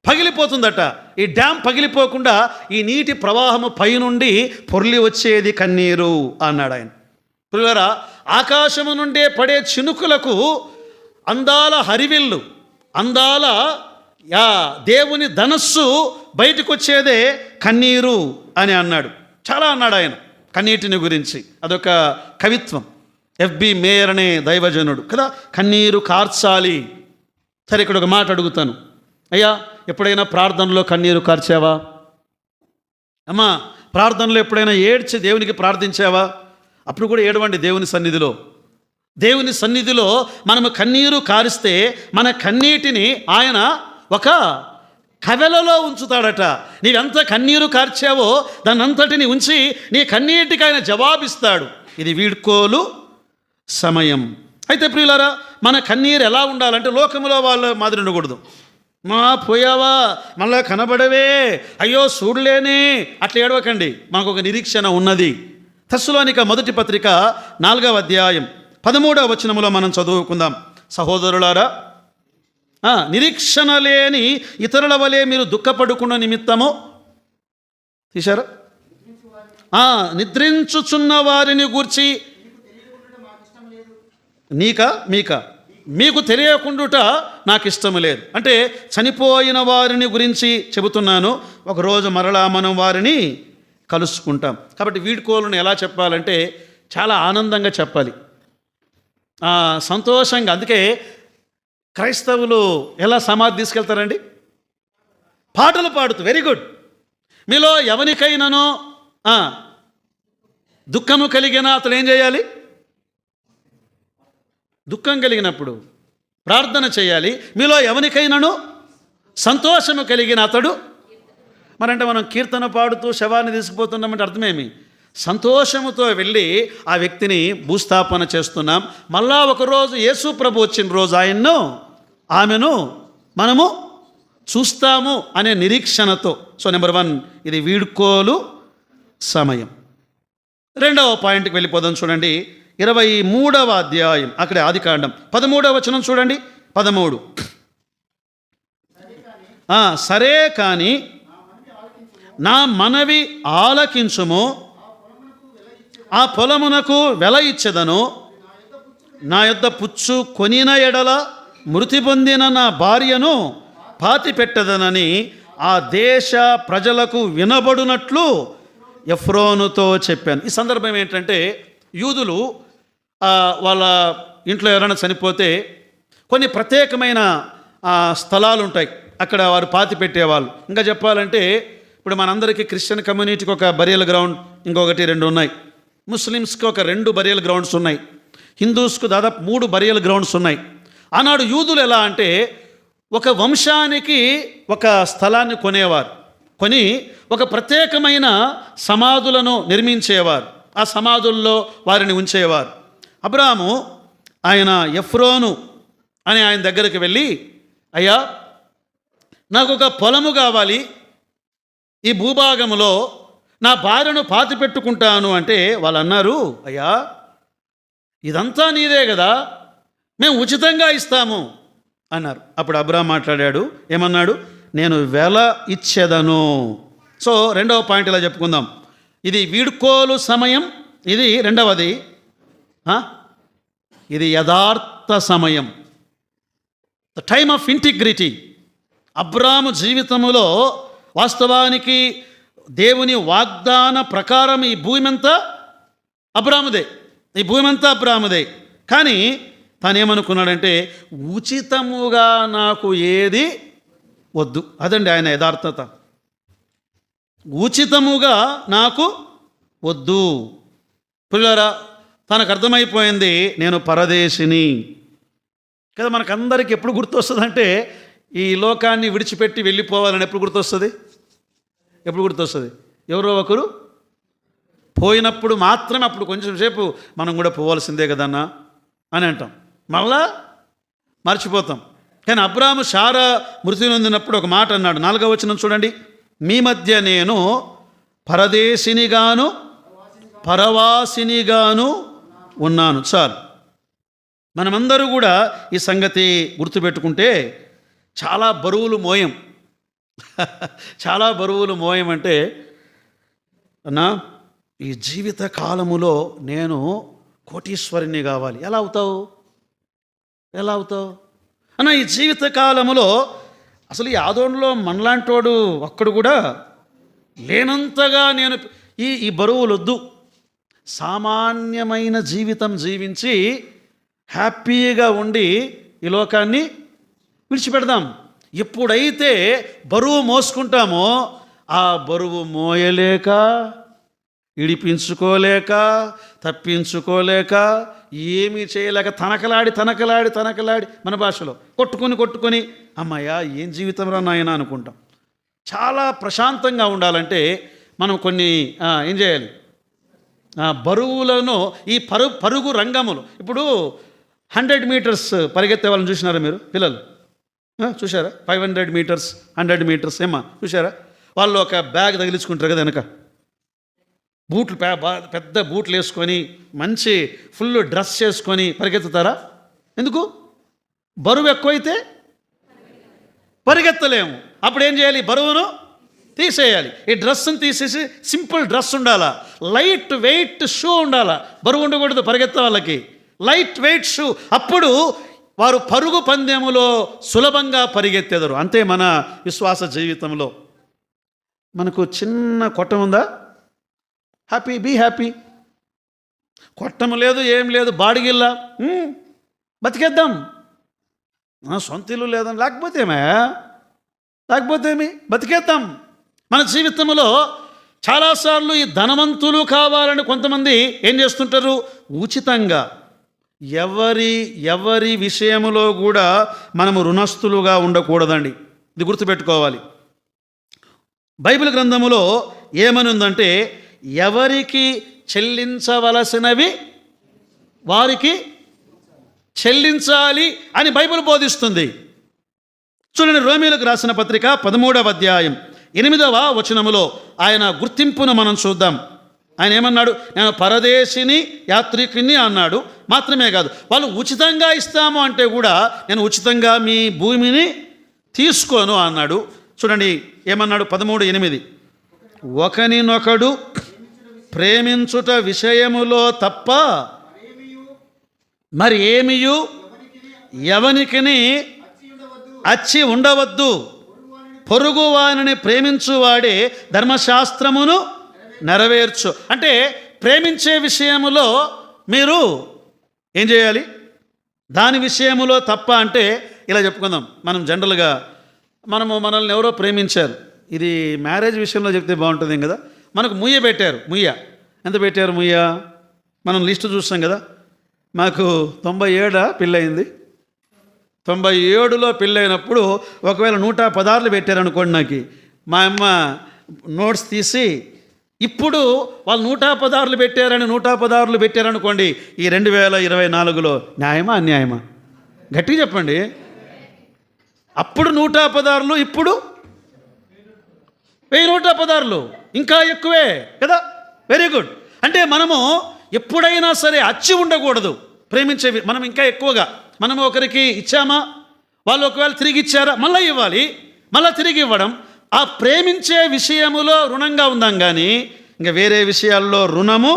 పగిలిపోతుందట. ఈ డ్యామ్ పగిలిపోకుండా ఈ నీటి ప్రవాహము పైనుండి పొర్లి వచ్చేది కన్నీరు అన్నాడు ఆయన. పిల్లరా, ఆకాశము నుండే పడే చినుకులకు అందాల హరివిల్లు, అందాల దేవుని ధనస్సు బయటకు వచ్చేదే కన్నీరు అని అన్నాడు. చాలా అన్నాడు ఆయన కన్నీటిని గురించి. అదొక కవిత్వం. ఎఫ్బి మేయర్ అనే దైవజనుడు కదా, కన్నీరు కార్చాలి. సరే, ఇక్కడ ఒక మాట అడుగుతాను. అయ్యా, ఎప్పుడైనా ప్రార్థనలో కన్నీరు కార్చావా? అమ్మా, ప్రార్థనలో ఎప్పుడైనా ఏడ్చి దేవునికి ప్రార్థించావా? అప్పుడు కూడా ఏడవండి దేవుని సన్నిధిలో. దేవుని సన్నిధిలో మనము కన్నీరు కారిస్తే మన కన్నీటిని ఆయన ఒక కవెలలో ఉంచుతాడట. నీవెంత కన్నీరు కార్చావో దాన్ని అంతటిని ఉంచి నీ కన్నీటికి ఆయన జవాబిస్తాడు. ఇది వీడ్కోలు సమయం. అయితే ప్రియులారా, మన కన్నీరు ఎలా ఉండాలంటే లోకములో వాళ్ళ మాదిరి ఉండకూడదు. పోయావా, మళ్ళా కనబడవే, అయ్యో చూడలేనే, అట్లా ఏడవకండి. మనకు ఒక నిరీక్షణ ఉన్నది. తెస్సలోనిక మొదటి పత్రిక 4వ అధ్యాయం 13వ వచనములో మనం చదువుకుందాం. సహోదరులారా, నిరీక్షణ లేని ఇతరుల వలె మీరు దుఃఖపడుకున్న నిమిత్తము తీశారా? నిద్రించుచున్న వారిని గూర్చి మీకు తెలియకుండుట నాకు ఇష్టము లేదు. అంటే చనిపోయిన వారిని గురించి చెబుతున్నాను. ఒకరోజు మరలా మనం వారిని కలుసుకుంటాం. కాబట్టి వీడ్కోలను ఎలా చెప్పాలంటే చాలా ఆనందంగా చెప్పాలి, సంతోషంగా. అందుకే క్రైస్తవులు ఎలా సమాధి తీసుకెళ్తారండి? పాటలు పాడుతూ. Very good. మీలో ఎవరికైనానో దుఃఖము కలిగిన అతను ఏం చేయాలి? దుఃఖం కలిగినప్పుడు ప్రార్థన చేయాలి. మీలో ఎవరికైనాను సంతోషము కలిగిన అతడు, మరంటే మనం కీర్తన పాడుతూ శవాన్ని తీసుకుపోతున్నామంటే అర్థమేమి? సంతోషముతో వెళ్ళి ఆ వ్యక్తిని భూస్థాపన చేస్తున్నాం. మళ్ళా ఒకరోజు యేసు ప్రభు వచ్చిన రోజు ఆయన్ను ఆమెను మనము చూస్తాము అనే నిరీక్షణతో. సో నెంబర్ 1, ఇది వీడ్కోలు సమయం. 2వ పాయింట్కి వెళ్ళిపోదాం. చూడండి, 23వ అధ్యాయం, అక్కడే ఆదికాండం 13వ వచనం చూడండి. 13, సరే కానీ నా మనవి ఆలకించుము, ఆ పొలమునకు వెల ఇచ్చెదను, నా యొద్ద పుచ్చు కొనిన ఎడల మృతి పొందిన నా భార్యను పాతి పెట్టదనని ఆ దేశ ప్రజలకు వినబడునట్లు ఎఫ్రోనుతో చెప్పాను. ఈ సందర్భం ఏంటంటే, యూదులు వాళ్ళ ఇంట్లో ఎవరైనా చనిపోతే కొన్ని ప్రత్యేకమైన స్థలాలు ఉంటాయి, అక్కడ వారు పాతి పెట్టేవాళ్ళు. ఇంకా చెప్పాలంటే ఇప్పుడు మనందరికీ క్రిస్టియన్ కమ్యూనిటీకి ఒక బరియల్ గ్రౌండ్, ఇంకొకటి 2 ఉన్నాయి. ముస్లిమ్స్కి ఒక 2 బరియల్ గ్రౌండ్స్ ఉన్నాయి. హిందూస్కు దాదాపు 3 బరియల్ గ్రౌండ్స్ ఉన్నాయి. ఆనాడు యూదులు ఎలా అంటే ఒక వంశానికి ఒక స్థలాన్ని కొని ఒక ప్రత్యేకమైన సమాధులను నిర్మించేవారు. ఆ సమాధుల్లో వారిని ఉంచేవారు. అబ్రాహాము ఆయన ఎఫ్రోను అని ఆయన దగ్గరికి వెళ్ళి, అయ్యా నాకు ఒక పొలము కావాలి, ఈ భూభాగములో నా భార్యను పాతి పెట్టుకుంటాను అంటే వాళ్ళు అన్నారు, అయ్యా ఇదంతా నీదే కదా, మేము ఉచితంగా ఇస్తాము అన్నారు. అప్పుడు అబ్రాహాం మాట్లాడాడు, ఏమన్నాడు? నేను వెల ఇచ్చేదను. సో 2వ పాయింట్ ఇలా చెప్పుకుందాం. ఇది వీడ్కోలు సమయం. ఇది 2వది, ఇది యథార్థ సమయం. The time of integrity. అబ్రాము జీవితంలో వాస్తవానికి దేవుని వాగ్దాన ప్రకారం ఈ భూమి అంతా అబ్రాముదే, ఈ భూమి అంతా అబ్రాముదే. కానీ తానేమనుకున్నాడంటే ఉచితముగా నాకు ఏది వద్దు. అదండి ఆయన యథార్థత. ఉచితముగా నాకు వద్దు. పిల్లరా, తనకు అర్థమైపోయింది నేను పరదేశిని కదా. మనకందరికి ఎప్పుడు గుర్తొస్తుందంటే ఈ లోకాన్ని విడిచిపెట్టి వెళ్ళిపోవాలని ఎప్పుడు గుర్తొస్తుంది? ఎప్పుడు గుర్తొస్తుంది? ఎవరో ఒకరు పోయినప్పుడు మాత్రమే, అప్పుడు కొంచెం సేపు మనం కూడా పోవాల్సిందే కదన్నా అని అంటాం, మళ్ళా మర్చిపోతాం. కానీ అబ్రాము శారా మృతి నొందినప్పుడు ఒక మాట అన్నాడు. 4వ వచనం చూడండి. మీ మధ్య నేను పరదేశినిగాను పరవాసినిగాను ఉన్నాను. చాలు. మనమందరూ కూడా ఈ సంగతి గుర్తుపెట్టుకుంటే చాలా బరువులు మోయం. చాలా బరువులు మోయం. అంటే అన్నా ఈ జీవిత కాలములో నేను కోటీశ్వరుని కావాలి. ఎలా అవుతావు? ఎలా అవుతావు అన్న? ఈ జీవిత కాలములో అసలు ఈ ఆదోణలో మనలాంటోడు ఒక్కడు కూడా లేనంతగా నేను ఈ బరువులు వద్దు. సామాన్యమైన జీవితం జీవించి హ్యాపీగా ఉండి ఈ లోకాన్ని విడిచిపెడదాం. ఎప్పుడైతే బరువు మోసుకుంటామో ఆ బరువు మోయలేక, ఇడిపించుకోలేక, తప్పించుకోలేక, ఏమీ చేయలేక తనకలాడి మన భాషలో కొట్టుకొని అమ్మయ్యా ఏం జీవితం రా నాయనా అనుకుంటాం. చాలా ప్రశాంతంగా ఉండాలంటే మనం కొన్ని ఏం చేయాలి? బరువులను ఈ పరుగు రంగములు. ఇప్పుడు 100 మీటర్స్ పరిగెత్తే వాళ్ళని చూసినారా మీరు? పిల్లలు చూసారా? 500 మీటర్స్ 100 మీటర్స్ ఏమా చూసారా? వాళ్ళు ఒక బ్యాగ్ తగిలించుకుంటారు కదా వెనక, బూట్లు పెద్ద బూట్లు వేసుకొని మంచి ఫుల్ డ్రెస్ చేసుకొని పరిగెత్తుతారా? ఎందుకు? బరువు ఎక్కువైతే పరిగెత్తలేము. అప్పుడు ఏం చేయాలి? బరువును తీసేయాలి. ఈ డ్రెస్సును తీసేసి సింపుల్ డ్రెస్ ఉండాలా, లైట్ వెయిట్ షూ ఉండాలా. బరువు ఉండకూడదు పరిగెత్తే వాళ్ళకి, లైట్ వెయిట్ షూ. అప్పుడు వారు పరుగు పందెములో సులభంగా పరిగెత్తెదరు. అంతే మన విశ్వాస జీవితంలో. మనకు చిన్న కొట్టం ఉందా? Happy, be happy. కొట్టం లేదు, ఏం లేదు, బాడిగిల్లా, బతికేద్దాం. సొంత ఇల్లు లేదని లేకపోతే ఏమి బతికేద్దాం. మన జీవితంలో చాలాసార్లు ఈ ధనవంతులు కావాలని కొంతమంది ఏం చేస్తుంటారు? ఉచితంగా ఎవరి విషయంలో కూడా మనము రుణస్థులుగా ఉండకూడదండి. ఇది గుర్తుపెట్టుకోవాలి. బైబిల్ గ్రంథములో ఏమనుందంటే ఎవరికి చెల్లించవలసినవి వారికి చెల్లించాలి అని బైబిల్ బోధిస్తుంది. చూడండి, రోమీయులకు రాసిన పత్రిక 13వ అధ్యాయం 8వ వచనములో ఆయన గుర్తింపును మనం చూద్దాం. ఆయన ఏమన్నాడు? నేను పరదేశిని యాత్రికుని అన్నాడు. మాత్రమే కాదు, వాళ్ళు ఉచితంగా ఇస్తాము అంటే కూడా నేను ఉచితంగా మీ భూమిని తీసుకోను అన్నాడు. చూడండి ఏమన్నాడు? 13:8 ఒకనినొకడు ప్రేమించుట విషయములో తప్ప మరి ఏమియు ఎవనికిని అచ్చి ఉండవద్దు. పొరుగువానిని ప్రేమించువాడే ధర్మశాస్త్రమును నెరవేర్చు. అంటే ప్రేమించే విషయములో మీరు ఏం చేయాలి? దాని విషయములో తప్ప అంటే ఇలా చెప్పుకుందాం. మనం జనరల్గా మనల్ని ఎవరో ప్రేమించారు. ఇది మ్యారేజ్ విషయంలో చెప్తే బాగుంటుంది కదా. మనకు ముయ్య పెట్టారు. ముయ్య ఎంత పెట్టారు? ముయ్య మనం లిస్టు చూస్తాం కదా. మాకు 97 పెళ్ళయింది. 97లో పెళ్ళైనప్పుడు ఒకవేళ 116 పెట్టారనుకోండి, నాకు మా అమ్మ నోట్స్ తీసి ఇప్పుడు వాళ్ళు 116 పెట్టారని 116 పెట్టారనుకోండి, ఈ 2024లో న్యాయమా అన్యాయమా? గట్టిగా చెప్పండి. అప్పుడు 116, ఇప్పుడు 1116, ఇంకా ఎక్కువే కదా. Very good. అంటే మనము ఎప్పుడైనా సరే అచ్చి ఉండకూడదు. ప్రేమించేవి మనం ఇంకా ఎక్కువగా మనం ఒకరికి ఇచ్చామా, వాళ్ళు ఒకవేళ తిరిగి ఇచ్చారా, మళ్ళీ ఇవ్వాలి, మళ్ళీ తిరిగి ఇవ్వడం. ఆ ప్రేమించే విషయములో రుణంగా ఉందాం, కానీ ఇంకా వేరే విషయాల్లో రుణము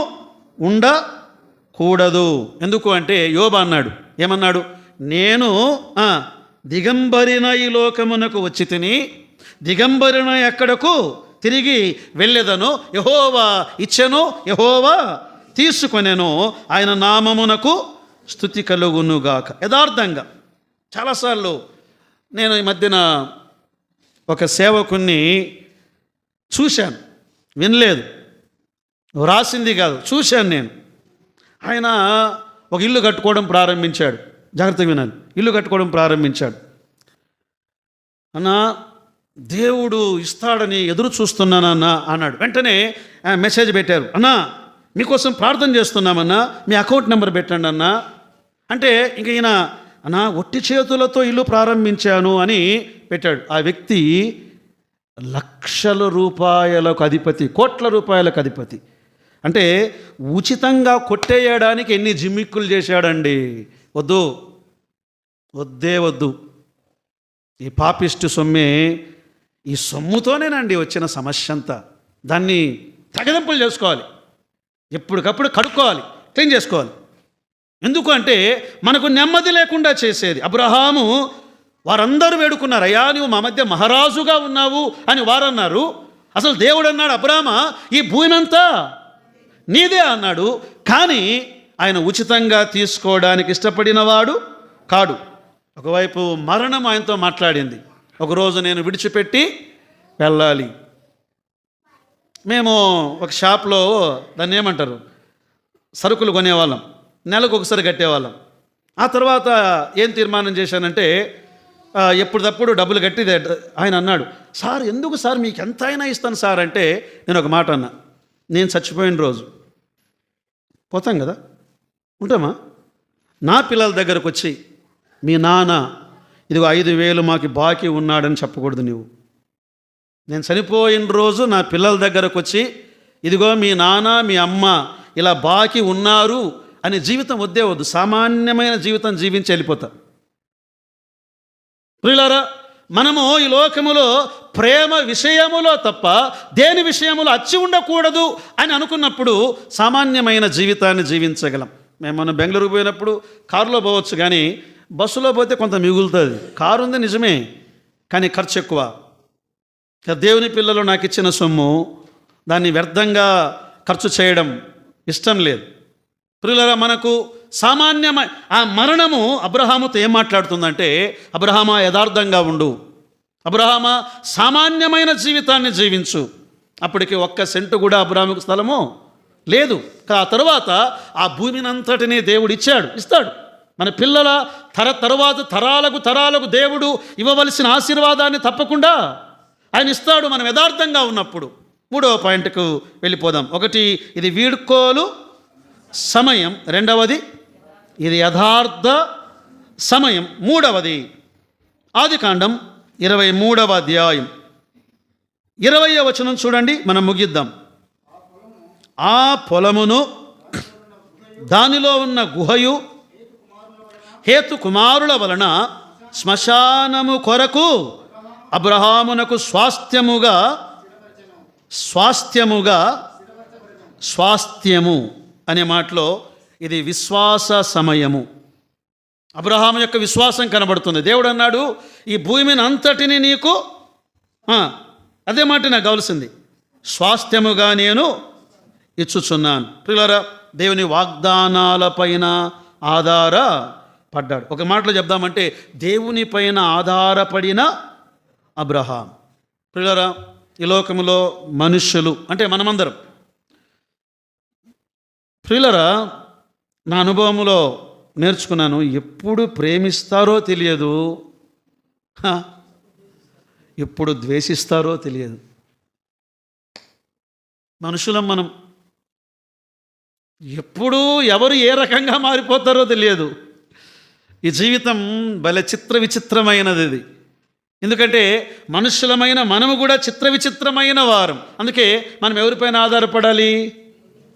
ఉండకూడదు. ఎందుకు అంటే యోబు అన్నాడు, ఏమన్నాడు? నేను దిగంబరిన ఈ లోకమునకు వచ్చి తిని దిగంబరిన ఎక్కడకు తిరిగి వెళ్ళెదను. యెహోవా ఇచ్చెను, యెహోవా తీసుకొనెను, ఆయన నామమునకు స్తుతి కలుగునుగాక. యథార్థంగా చాలాసార్లు నేను ఈ మధ్యన ఒక సేవకుణ్ణి చూశాను, వినలేదు, రాసింది కాదు, చూశాను నేను. ఆయన ఒక ఇల్లు కట్టుకోవడం ప్రారంభించాడు. జాగ్రత్తగా వినాలి. ఇల్లు కట్టుకోవడం ప్రారంభించాడు. అన్నా దేవుడు ఇస్తాడని ఎదురు చూస్తున్నానన్నా అన్నాడు. వెంటనే మెసేజ్ పెట్టారు, అన్నా మీకోసం ప్రార్థన చేస్తున్నామన్నా, మీ అకౌంట్ నెంబర్ పెట్టండి అన్నా. అంటే ఇంక ఈయన అన్నా ఒట్టి చేతులతో ఇల్లు ప్రారంభించాను అని పెట్టాడు. ఆ వ్యక్తి లక్షల రూపాయలకు అధిపతి, కోట్ల రూపాయలకు అధిపతి. అంటే ఉచితంగా కొట్టేయడానికి ఎన్ని జిమ్మిక్కులు చేశాడండి. వద్దు, వద్దే వద్దు. ఈ పాపిష్టి సొమ్మే, ఈ సొమ్ముతోనేనండి వచ్చిన సమస్య అంతా. దాన్ని తగదింపులు చేసుకోవాలి, ఎప్పటికప్పుడు కడుక్కోవాలి, క్లీన్ చేసుకోవాలి. ఎందుకు అంటే మనకు నెమ్మది లేకుండా చేసేది. అబ్రహాము వారందరూ వేడుకున్నారు, అయ్యా నువ్వు మా మధ్య మహారాజుగా ఉన్నావు అని వారన్నారు. అసలు దేవుడు అన్నాడు, అబ్రహామా ఈ భూమి అంతా నీదే అన్నాడు. కానీ ఆయన ఉచితంగా తీసుకోవడానికి ఇష్టపడినవాడు కాడు. ఒకవైపు మరణం ఆయనతో మాట్లాడింది, ఒకరోజు నేను విడిచిపెట్టి వెళ్ళాలి. మేము ఒక షాప్లో దాన్ని ఏమంటారు, సరుకులు కొనేవాళ్ళం, నెలకు ఒకసారి కట్టేవాళ్ళం. ఆ తర్వాత ఏం తీర్మానం చేశానంటే ఎప్పటికప్పుడు డబ్బులు కట్టి, ఆయన అన్నాడు, సార్ ఎందుకు సార్ మీకు ఎంత అయినా ఇస్తాను సార్ అంటే, నేను ఒక మాట అన్నా, నేను చచ్చిపోయిన రోజు పోతాం కదా, ఉంటామా, నా పిల్లల దగ్గరకు వచ్చి మీ నాన్న ఇదిగో 5,000 మాకు బాకీ ఉన్నాడని చెప్పకూడదు నువ్వు. నేను చనిపోయిన రోజు నా పిల్లల దగ్గరకు వచ్చి ఇదిగో మీ నాన్న మీ అమ్మ ఇలా బాకీ ఉన్నారు అనే జీవితం వద్దే వద్దు. సామాన్యమైన జీవితం జీవించి వెళ్ళిపోతా. ప్రియులారా, మనము ఈ లోకములో ప్రేమ విషయములో తప్ప దేని విషయములో అచ్చి ఉండకూడదు అని అనుకున్నప్పుడు సామాన్యమైన జీవితాన్ని జీవించగలం. మనం బెంగళూరుకు పోయినప్పుడు కారులో పోవచ్చు, కానీ బస్సులో పోతే కొంత మిగులుతుంది. కారు ఉంది నిజమే, కానీ ఖర్చు ఎక్కువ. దేవుని పిల్లలు నాకు ఇచ్చిన సొమ్ము దాన్ని వ్యర్థంగా ఖర్చు చేయడం ఇష్టం లేదు. ప్రియులారా, మనకు సామాన్యమైన ఆ మరణము అబ్రహాముతో ఏం మాట్లాడుతుందంటే, అబ్రహామా యథార్థంగా ఉండు, అబ్రహామా సామాన్యమైన జీవితాన్ని జీవించు. అప్పటికి 1 సెంటు కూడా అబ్రహాముకు స్థలము లేదు. ఆ తర్వాత ఆ భూమిని అంతటినీ దేవుడు ఇస్తాడు. మన పిల్లల తరువాత తరాలకు దేవుడు ఇవ్వవలసిన ఆశీర్వాదాన్ని తప్పకుండా ఆయన ఇస్తాడు, మనం యథార్థంగా ఉన్నప్పుడు. 3వ పాయింట్కు వెళ్ళిపోదాం. 1, ఇది వీడ్కోలు సమయం. 2వది, ఇది యథార్థ సమయం. 3వది, ఆదికాండం 23వ అధ్యాయం 20వ వచనం చూడండి, మనం ముగిద్దాం. ఆ పొలమును దానిలో ఉన్న గుహయు హేతు కుమారుల వలన శ్మశానము కొరకు అబ్రహామునకు స్వాస్థ్యము అనే మాటలో ఇది విశ్వాస సమయము. అబ్రహాము యొక్క విశ్వాసం కనబడుతుంది. దేవుడు అన్నాడు, ఈ భూమిని అంతటిని నీకు, అదే మాట నాకు కావాల్సింది, స్వాస్థ్యముగా నేను ఇచ్చుచున్నాను. ప్రియులారా, దేవుని వాగ్దానాలపైన ఆధారపడ్డాడు. ఒక మాటలో చెప్దామంటే దేవుని పైన ఆధారపడిన అబ్రహాం. ప్రియులారా, ఈ లోకములో మనుష్యులు అంటే మనమందరం. ప్రియులారా, నా అనుభవంలో నేర్చుకున్నాను, ఎప్పుడు ప్రేమిస్తారో తెలియదు, ఎప్పుడు ద్వేషిస్తారో తెలియదు. మనుషులం మనం. ఎప్పుడు ఎవరు ఏ రకంగా మారిపోతారో తెలియదు. ఈ జీవితం భలే విచిత్రమైనది ఇది. ఎందుకంటే మనుషులమైన మనము కూడా విచిత్రమైన వారం. అందుకే మనం ఎవరిపైన ఆధారపడాలి?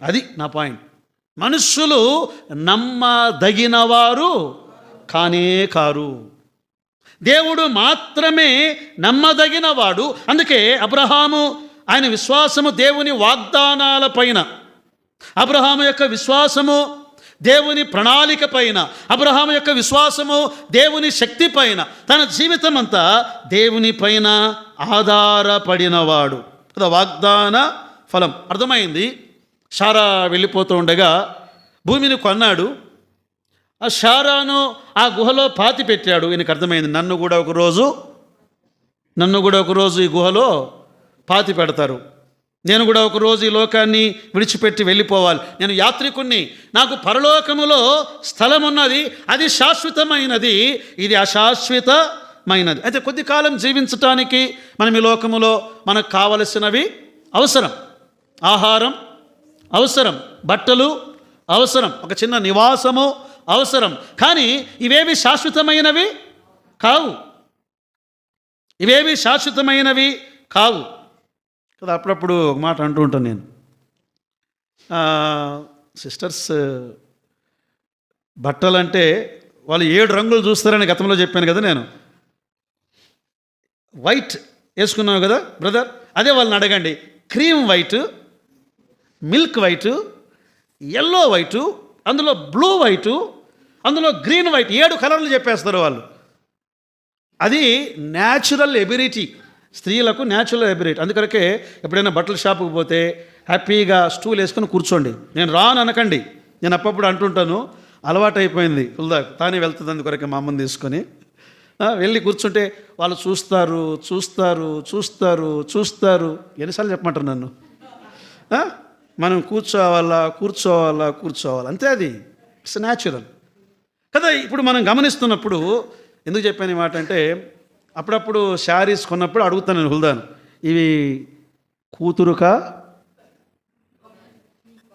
అది నా పాయింట్. మనుష్యులు నమ్మదగినవారు కానే కారు, దేవుడు మాత్రమే నమ్మదగినవాడు. అందుకే అబ్రహాము ఆయన విశ్వాసము దేవుని వాగ్దానాల పైన, అబ్రహాము యొక్క విశ్వాసము దేవుని ప్రణాళిక పైన, అబ్రహాము యొక్క విశ్వాసము దేవుని శక్తి పైన, తన జీవితం అంతా దేవుని పైన ఆధారపడినవాడు. కదా వాగ్దాన ఫలం. అర్థమైంది. శారా వెళ్ళిపోతూ ఉండగా భూమిని కొన్నాడు. ఆ శారాను ఆ గుహలో పాతి పెట్టాడు. ఈయనకు అర్థమైంది, నన్ను కూడా ఒకరోజు ఈ గుహలో పాతి పెడతారు. నేను కూడా ఒకరోజు ఈ లోకాన్ని విడిచిపెట్టి వెళ్ళిపోవాలి. నేను యాత్రికుణ్ణి. నాకు పరలోకములో స్థలం ఉన్నది, అది శాశ్వతమైనది, ఇది అశాశ్వతమైనది. అయితే కొద్ది కాలం జీవించటానికి మనం ఈ లోకములో మనకు కావలసినవి అవసరం. ఆహారం అవసరం, బట్టలు అవసరం, ఒక చిన్న నివాసము అవసరం. కానీ ఇవేవి శాశ్వతమైనవి కావు. కదా అప్పుడప్పుడు ఒక మాట అంటూ ఉంటాను నేను. సిస్టర్స్ బట్టలంటే వాళ్ళు 7 రంగులు చూస్తారని గతంలో చెప్పాను కదా నేను. వైట్ వేసుకున్నావు కదా బ్రదర్, అదే వాళ్ళని అడగండి. Cream white, milk white, yellow white, అందులో బ్లూ వైటు, అందులో గ్రీన్ వైట్, 7 కలర్లు చెప్పేస్తారు వాళ్ళు. అది న్యాచురల్ ఎబిలిటీ, స్త్రీలకు న్యాచురల్ ఎబిలిటీ. అందుకనకే ఎప్పుడైనా బట్టల షాపుకి పోతే హ్యాపీగా స్టూల్ వేసుకొని కూర్చోండి. నేను రాను అనకండి. నేను అప్పుడప్పుడు అంటుంటాను, అలవాటు అయిపోయింది ఫుల్దా, తానే వెళ్తుంది. అందుకొరకే మా అమ్మని తీసుకొని వెళ్ళి కూర్చుంటే వాళ్ళు చూస్తారు. ఎన్నిసార్లు చెప్పమంటారు నన్ను? మనం కూర్చోవాలా అంతే. అది ఇట్స్ న్యాచురల్ కదా. ఇప్పుడు మనం గమనిస్తున్నప్పుడు ఎందుకు చెప్పాను ఈ మాట అంటే, అప్పుడప్పుడు శారీస్ కొన్నప్పుడు అడుగుతాను నేను హుల్దాను, ఇవి కూతురుకా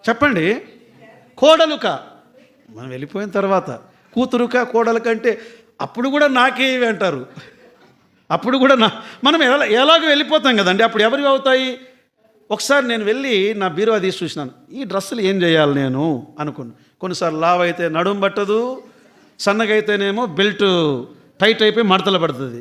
చెప్పండి, కోడలుకా? మనం వెళ్ళిపోయిన తర్వాత కూతురుకా కోడలుకా అంటే అప్పుడు కూడా నాకేవి అంటారు. అప్పుడు కూడా మనం ఎలాగో వెళ్ళిపోతాం కదండి. అప్పుడు ఎవరివి అవుతాయి? ఒకసారి నేను వెళ్ళి నా బీరువా తీసి చూసినాను, ఈ డ్రెస్సులు ఏం చేయాలి నేను అనుకున్నాను. కొన్నిసార్లు లావ్ అయితే నడుము పట్టదు, సన్నగైతేనేమో బెల్ట్ టైట్ అయిపోయి మడతలు పడుతుంది.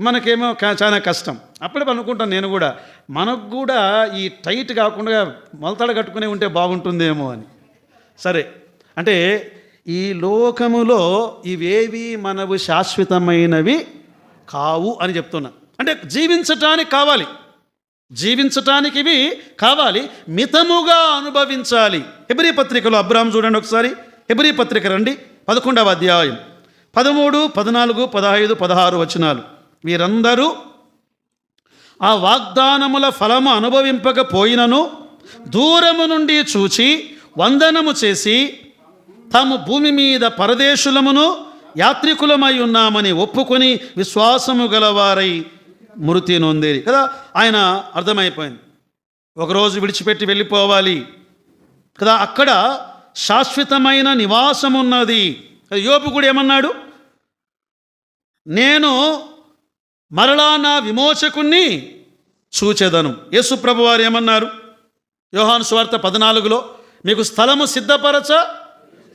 మనకేమో చాలా కష్టం. అప్పుడే అనుకుంటాను నేను కూడా, మనకు కూడా ఈ టైట్ కాకుండా మొలతాడు కట్టుకునే ఉంటే బాగుంటుందేమో అని. సరే, అంటే ఈ లోకములో ఇవేవి మనవు శాశ్వతమైనవి కావు అని చెప్తున్నా. అంటే జీవించటానికి ఇవి కావాలి, మితముగా అనుభవించాలి. హెబ్రీ పత్రికలో అబ్రాహాము చూడండి ఒకసారి. హెబ్రీ పత్రిక రండి, 11వ అధ్యాయం 13, 14, 15, 16 వచనాలు. వీరందరూ ఆ వాగ్దానముల ఫలము అనుభవింపకపోయినను దూరము నుండి చూచి వందనము చేసి తాము భూమి మీద పరదేశులమును యాత్రికులమై ఉన్నామని ఒప్పుకొని విశ్వాసము గలవారై మృతి నొందేరి. కదా, ఆయన అర్థమైపోయింది, ఒకరోజు విడిచిపెట్టి వెళ్ళిపోవాలి కదా, అక్కడ శాశ్వతమైన నివాసం ఉన్నది. యోబు కూడా ఏమన్నాడు? నేను మరలా నా విమోచకుణ్ణి చూచెదను. యేసు ప్రభువారు ఏమన్నారు? యోహాను సువార్త 14లో, మీకు స్థలము సిద్ధపరచ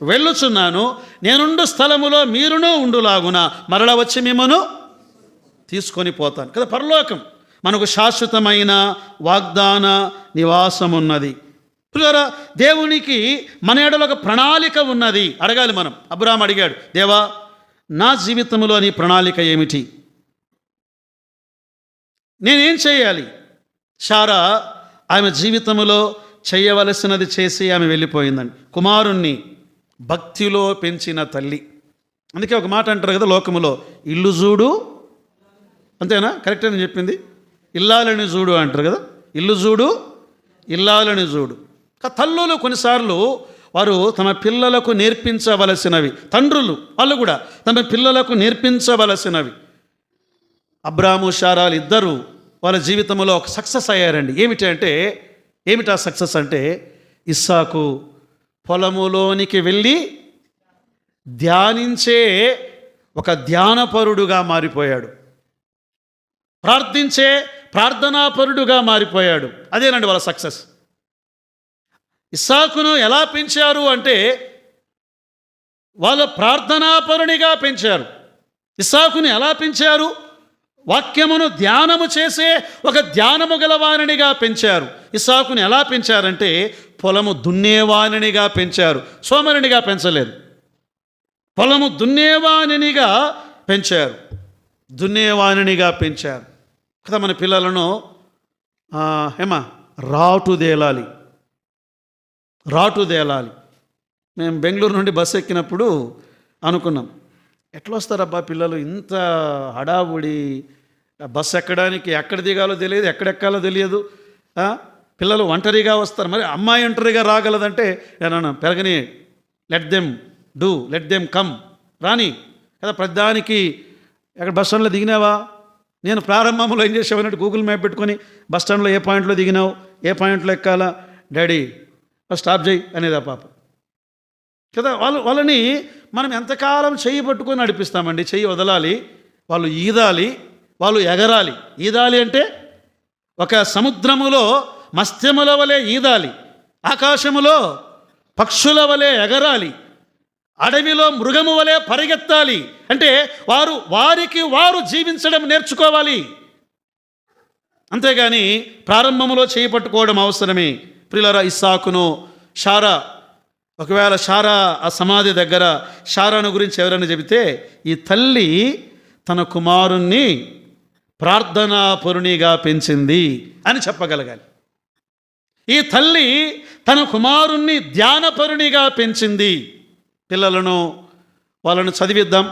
వెళ్ళుచున్నాను, నేనుండు స్థలములో మీరును ఉండులాగున మరల వచ్చి మిమ్మను తీసుకొని పోతాను. కదా, పరలోకం మనకు శాశ్వతమైన వాగ్దాన నివాసం ఉన్నది. పిల్లరా, దేవునికి మన ఎడల ఒక ప్రణాళిక ఉన్నది. అడగాలి మనం. అబ్రాహాము అడిగాడు, దేవా నా జీవితంలో నీ ప్రణాళిక ఏమిటి? నేనేం చేయాలి? శారా ఆమె జీవితంలో చేయవలసినది చేసి ఆమె వెళ్ళిపోయిందండి. కుమారుణ్ణి భక్తిలో పెంచిన తల్లి. అందుకే ఒక మాట అంటారు కదా లోకములో, ఇల్లు చూడు, అంతేనా? కరెక్ట్ అని చెప్పింది. ఇల్లాలని చూడు అంటారు కదా. ఇల్లు చూడు, ఇల్లాలని చూడు. తల్లులు కొన్నిసార్లు వారు తమ పిల్లలకు నేర్పించవలసినవి, తండ్రులు వాళ్ళు కూడా తమ పిల్లలకు నేర్పించవలసినవి. అబ్రాహాము శారాలు ఇద్దరు వాళ్ళ జీవితంలో ఒక సక్సెస్ అయ్యారండి. ఏమిటా సక్సెస్ అంటే, ఇస్సాకు పొలములోనికి వెళ్ళి ధ్యానించే ఒక ధ్యానపరుడుగా మారిపోయాడు, ప్రార్థించే ప్రార్థనాపరుడుగా మారిపోయాడు. అదేనండి వాళ్ళ సక్సెస్. ఇస్సాకును ఎలా పెంచారు అంటే, వాళ్ళ ప్రార్థనాపరునిగా పెంచారు. ఇస్సాకుని ఎలా పెంచారు? వాక్యమును ధ్యానము చేసే ఒక ధ్యానము గలవానిగా పెంచారు. ఇస్సాకుని ఎలా పెంచారంటే పొలము దున్నేవానిగా పెంచారు, సోమరునిగా పెంచలేదు. పొలము దున్నేవానిగా పెంచారు, దున్నేవానిగా పెంచారు కదా. మన పిల్లలను రాటుదేలాలి. మేము బెంగళూరు నుండి బస్సు ఎక్కినప్పుడు అనుకున్నాం, ఎట్లా వస్తారబ్బా పిల్లలు, ఇంత హడావుడి, బస్సు ఎక్కడానికి ఎక్కడ దిగాలో తెలియదు, ఎక్కడెక్కాలో తెలియదు. పిల్లలు ఒంటరిగా వస్తారు, మరి అమ్మాయి ఒంటరిగా రాగలదంటే నేను పెరగని, లెట్ దెమ్ కమ్, రాని కదా. ప్రతిదానికి ఎక్కడ బస్ స్టాండ్లో దిగినావా, నేను ప్రారంభంలో ఏం చేసావన్నట్టు గూగుల్ మ్యాప్ పెట్టుకొని బస్ స్టాండ్లో ఏ పాయింట్లో దిగినావు, ఏ పాయింట్లో ఎక్కాలా, డాడీ స్టాప్ చేయి అనేది ఆ పాప కదా. వాళ్ళని మనం ఎంతకాలం చెయ్యి పట్టుకొని నడిపిస్తామండి. చెయ్యి వదలాలి, వాళ్ళు ఈదాలి, వాళ్ళు ఎగరాలి. ఈదాలి అంటే ఒక సముద్రములో మత్స్యముల వలె ఈదాలి, ఆకాశములో పక్షుల వలె ఎగరాలి, అడవిలో మృగము వలె పరిగెత్తాలి. అంటే వారికి వారు జీవించడం నేర్చుకోవాలి. అంతేగాని ప్రారంభంలో చేయి పట్టుకోవడం అవసరమే. ప్రియులారా, ఇస్సాకును షారా, ఒకవేళ షారా ఆ సమాధి దగ్గర షారాను గురించి ఎవరైనా చెబితే ఈ తల్లి తన కుమారుణ్ణి ప్రార్థనాపరునిగా పెంచింది అని చెప్పగలగాలి. ఈ తల్లి తన కుమారుణ్ణి ధ్యానపరునిగా పెంచింది. పిల్లలను వాళ్ళను చదివిద్దాం,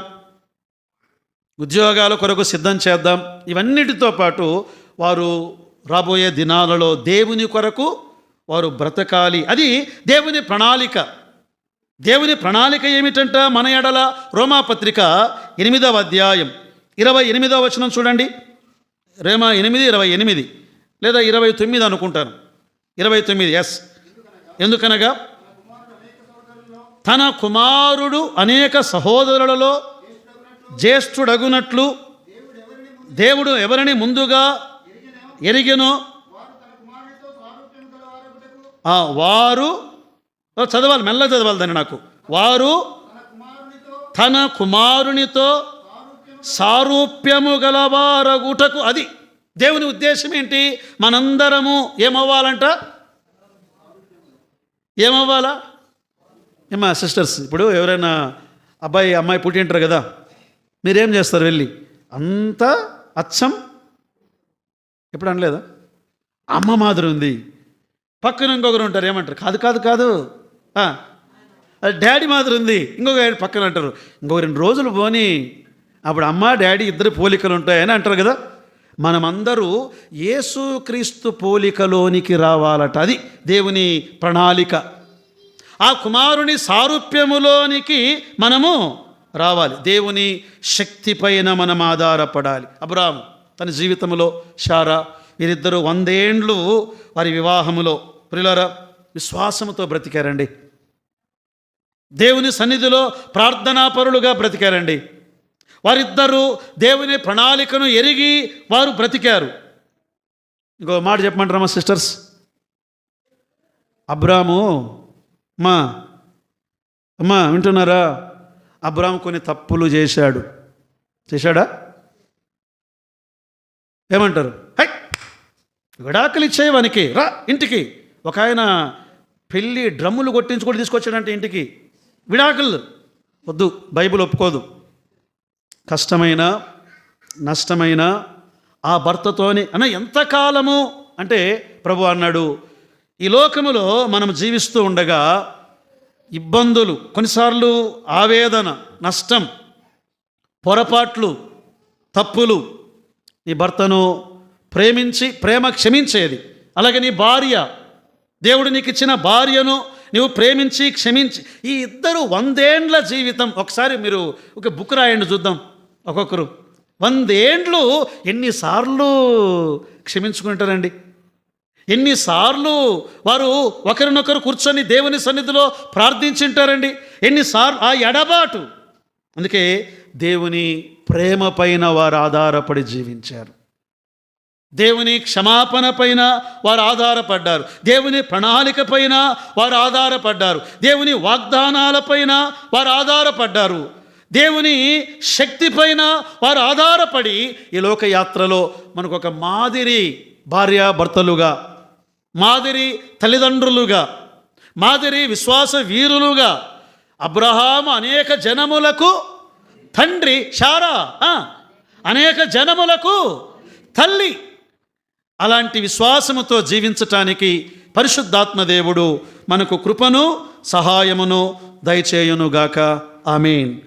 ఉద్యోగాల కొరకు సిద్ధం చేద్దాం. ఇవన్నిటితో పాటు వారు రాబోయే దినాలలో దేవుని కొరకు వారు బ్రతకాలి. అది దేవుని ప్రణాళిక. దేవుని ప్రణాళిక ఏమిటంట మన ఎడల? రోమాపత్రిక 8వ అధ్యాయం 28వ వచనం చూడండి. రోమా 8:28 లేదా 29 అనుకుంటాను, 29. ఎస్. ఎందుకనగా తన కుమారుడు అనేక సహోదరులలో జ్యేష్ఠుడగునట్లు దేవుడు ఎవరిని ముందుగా ఎరిగెనో వారు, చదవాలి, మెల్ల చదవాలి దాన్ని, నాకు వారు తన కుమారునితో సారూప్యము గలవారగుటకు. అది దేవుని ఉద్దేశం ఏంటి? మనందరము ఏమవ్వాలంట? ఏమవ్వాలా? ఏమా సిస్టర్స్, ఇప్పుడు ఎవరైనా అబ్బాయి అమ్మాయి పుట్టింటారు కదా, మీరేం చేస్తారు? వెళ్ళి అంతా అచ్చం ఎప్పుడు అనలేదా? అమ్మ మాదిరి ఉంది. పక్కన ఇంకొకరు ఉంటారు, ఏమంటారు? కాదు కాదు కాదు, అది డాడీ మాదిరి ఉంది. ఇంకొక పక్కన అంటారు, ఇంకొక 2 రోజులు పోని అప్పుడు అమ్మ డాడీ ఇద్దరు పోలికలు ఉంటాయని అంటారు కదా. మనమందరూ యేసుక్రీస్తు పోలికలోనికి రావాలట. అది దేవుని ప్రణాళిక. ఆ కుమారుని సారూప్యములోనికి మనము రావాలి. దేవుని శక్తి పైన మనం ఆధారపడాలి. అబ్రాహాము తన జీవితంలో, షారా, వీరిద్దరూ 100 ఏండ్లు వారి వివాహములో ప్రియులారా విశ్వాసముతో బ్రతికారండి. దేవుని సన్నిధిలో ప్రార్థనాపరులుగా బ్రతికారండి. వారిద్దరూ దేవుని ప్రణాళికను ఎరిగి వారు బ్రతికారు. ఇంకో మాట చెప్పమంటారమ్మా సిస్టర్స్? అబ్రాము అమ్మా వింటున్నారా? అబ్రాము కొన్ని తప్పులు చేశాడా? ఏమంటారు? హై, విడాకులు ఇచ్చేవానికి రా ఇంటికి. ఒక ఆయన పెళ్ళి డ్రమ్ములు కొట్టించుకొని తీసుకొచ్చాడంటే ఇంటికి. విడాకులు వద్దు, బైబిల్ ఒప్పుకోదు. కష్టమైన నష్టమైన ఆ భర్తతోని ఎంతకాలము అంటే ప్రభు అన్నాడు, ఈ లోకములో మనం జీవిస్తూ ఉండగా ఇబ్బందులు, కొన్నిసార్లు ఆవేదన, నష్టం, పొరపాట్లు, తప్పులు, నీ భర్తను ప్రేమించి ప్రేమ క్షమించేది. అలాగే నీ భార్య, దేవుడు నీకు ఇచ్చిన భార్యను నువ్వు ప్రేమించి క్షమించి, ఈ ఇద్దరు 100 ఏండ్ల జీవితం. ఒకసారి మీరు ఒక బుక్ రాయండి చూద్దాం. ఒక్కొక్కరు 100 ఏండ్లు ఎన్నిసార్లు క్షమించుకుంటారండి? ఎన్నిసార్లు వారు ఒకరినొకరు కూర్చొని దేవుని సన్నిధిలో ప్రార్థించుంటారండి? ఎన్నిసార్లు ఆ ఎడబాటు. అందుకే దేవుని ప్రేమ పైన వారు ఆధారపడి జీవించారు. దేవుని క్షమాపణ పైన వారు ఆధారపడ్డారు. దేవుని ప్రణాళిక పైన వారు ఆధారపడ్డారు. దేవుని వాగ్దానాలపైన వారు ఆధారపడ్డారు. దేవుని శక్తి పైన వారు ఆధారపడి ఈ లోకయాత్రలో మనకు ఒక మాదిరి భార్యాభర్తలుగా, మాదిరి తల్లిదండ్రులుగా, మాదిరి విశ్వాస వీరులుగా, అబ్రహాము అనేక జనములకు తండ్రి, శారా అనేక జనములకు తల్లి. అలాంటి విశ్వాసముతో జీవించటానికి పరిశుద్ధాత్మదేవుడు మనకు కృపను సహాయమును దయచేయునుగాక. ఆమేన్.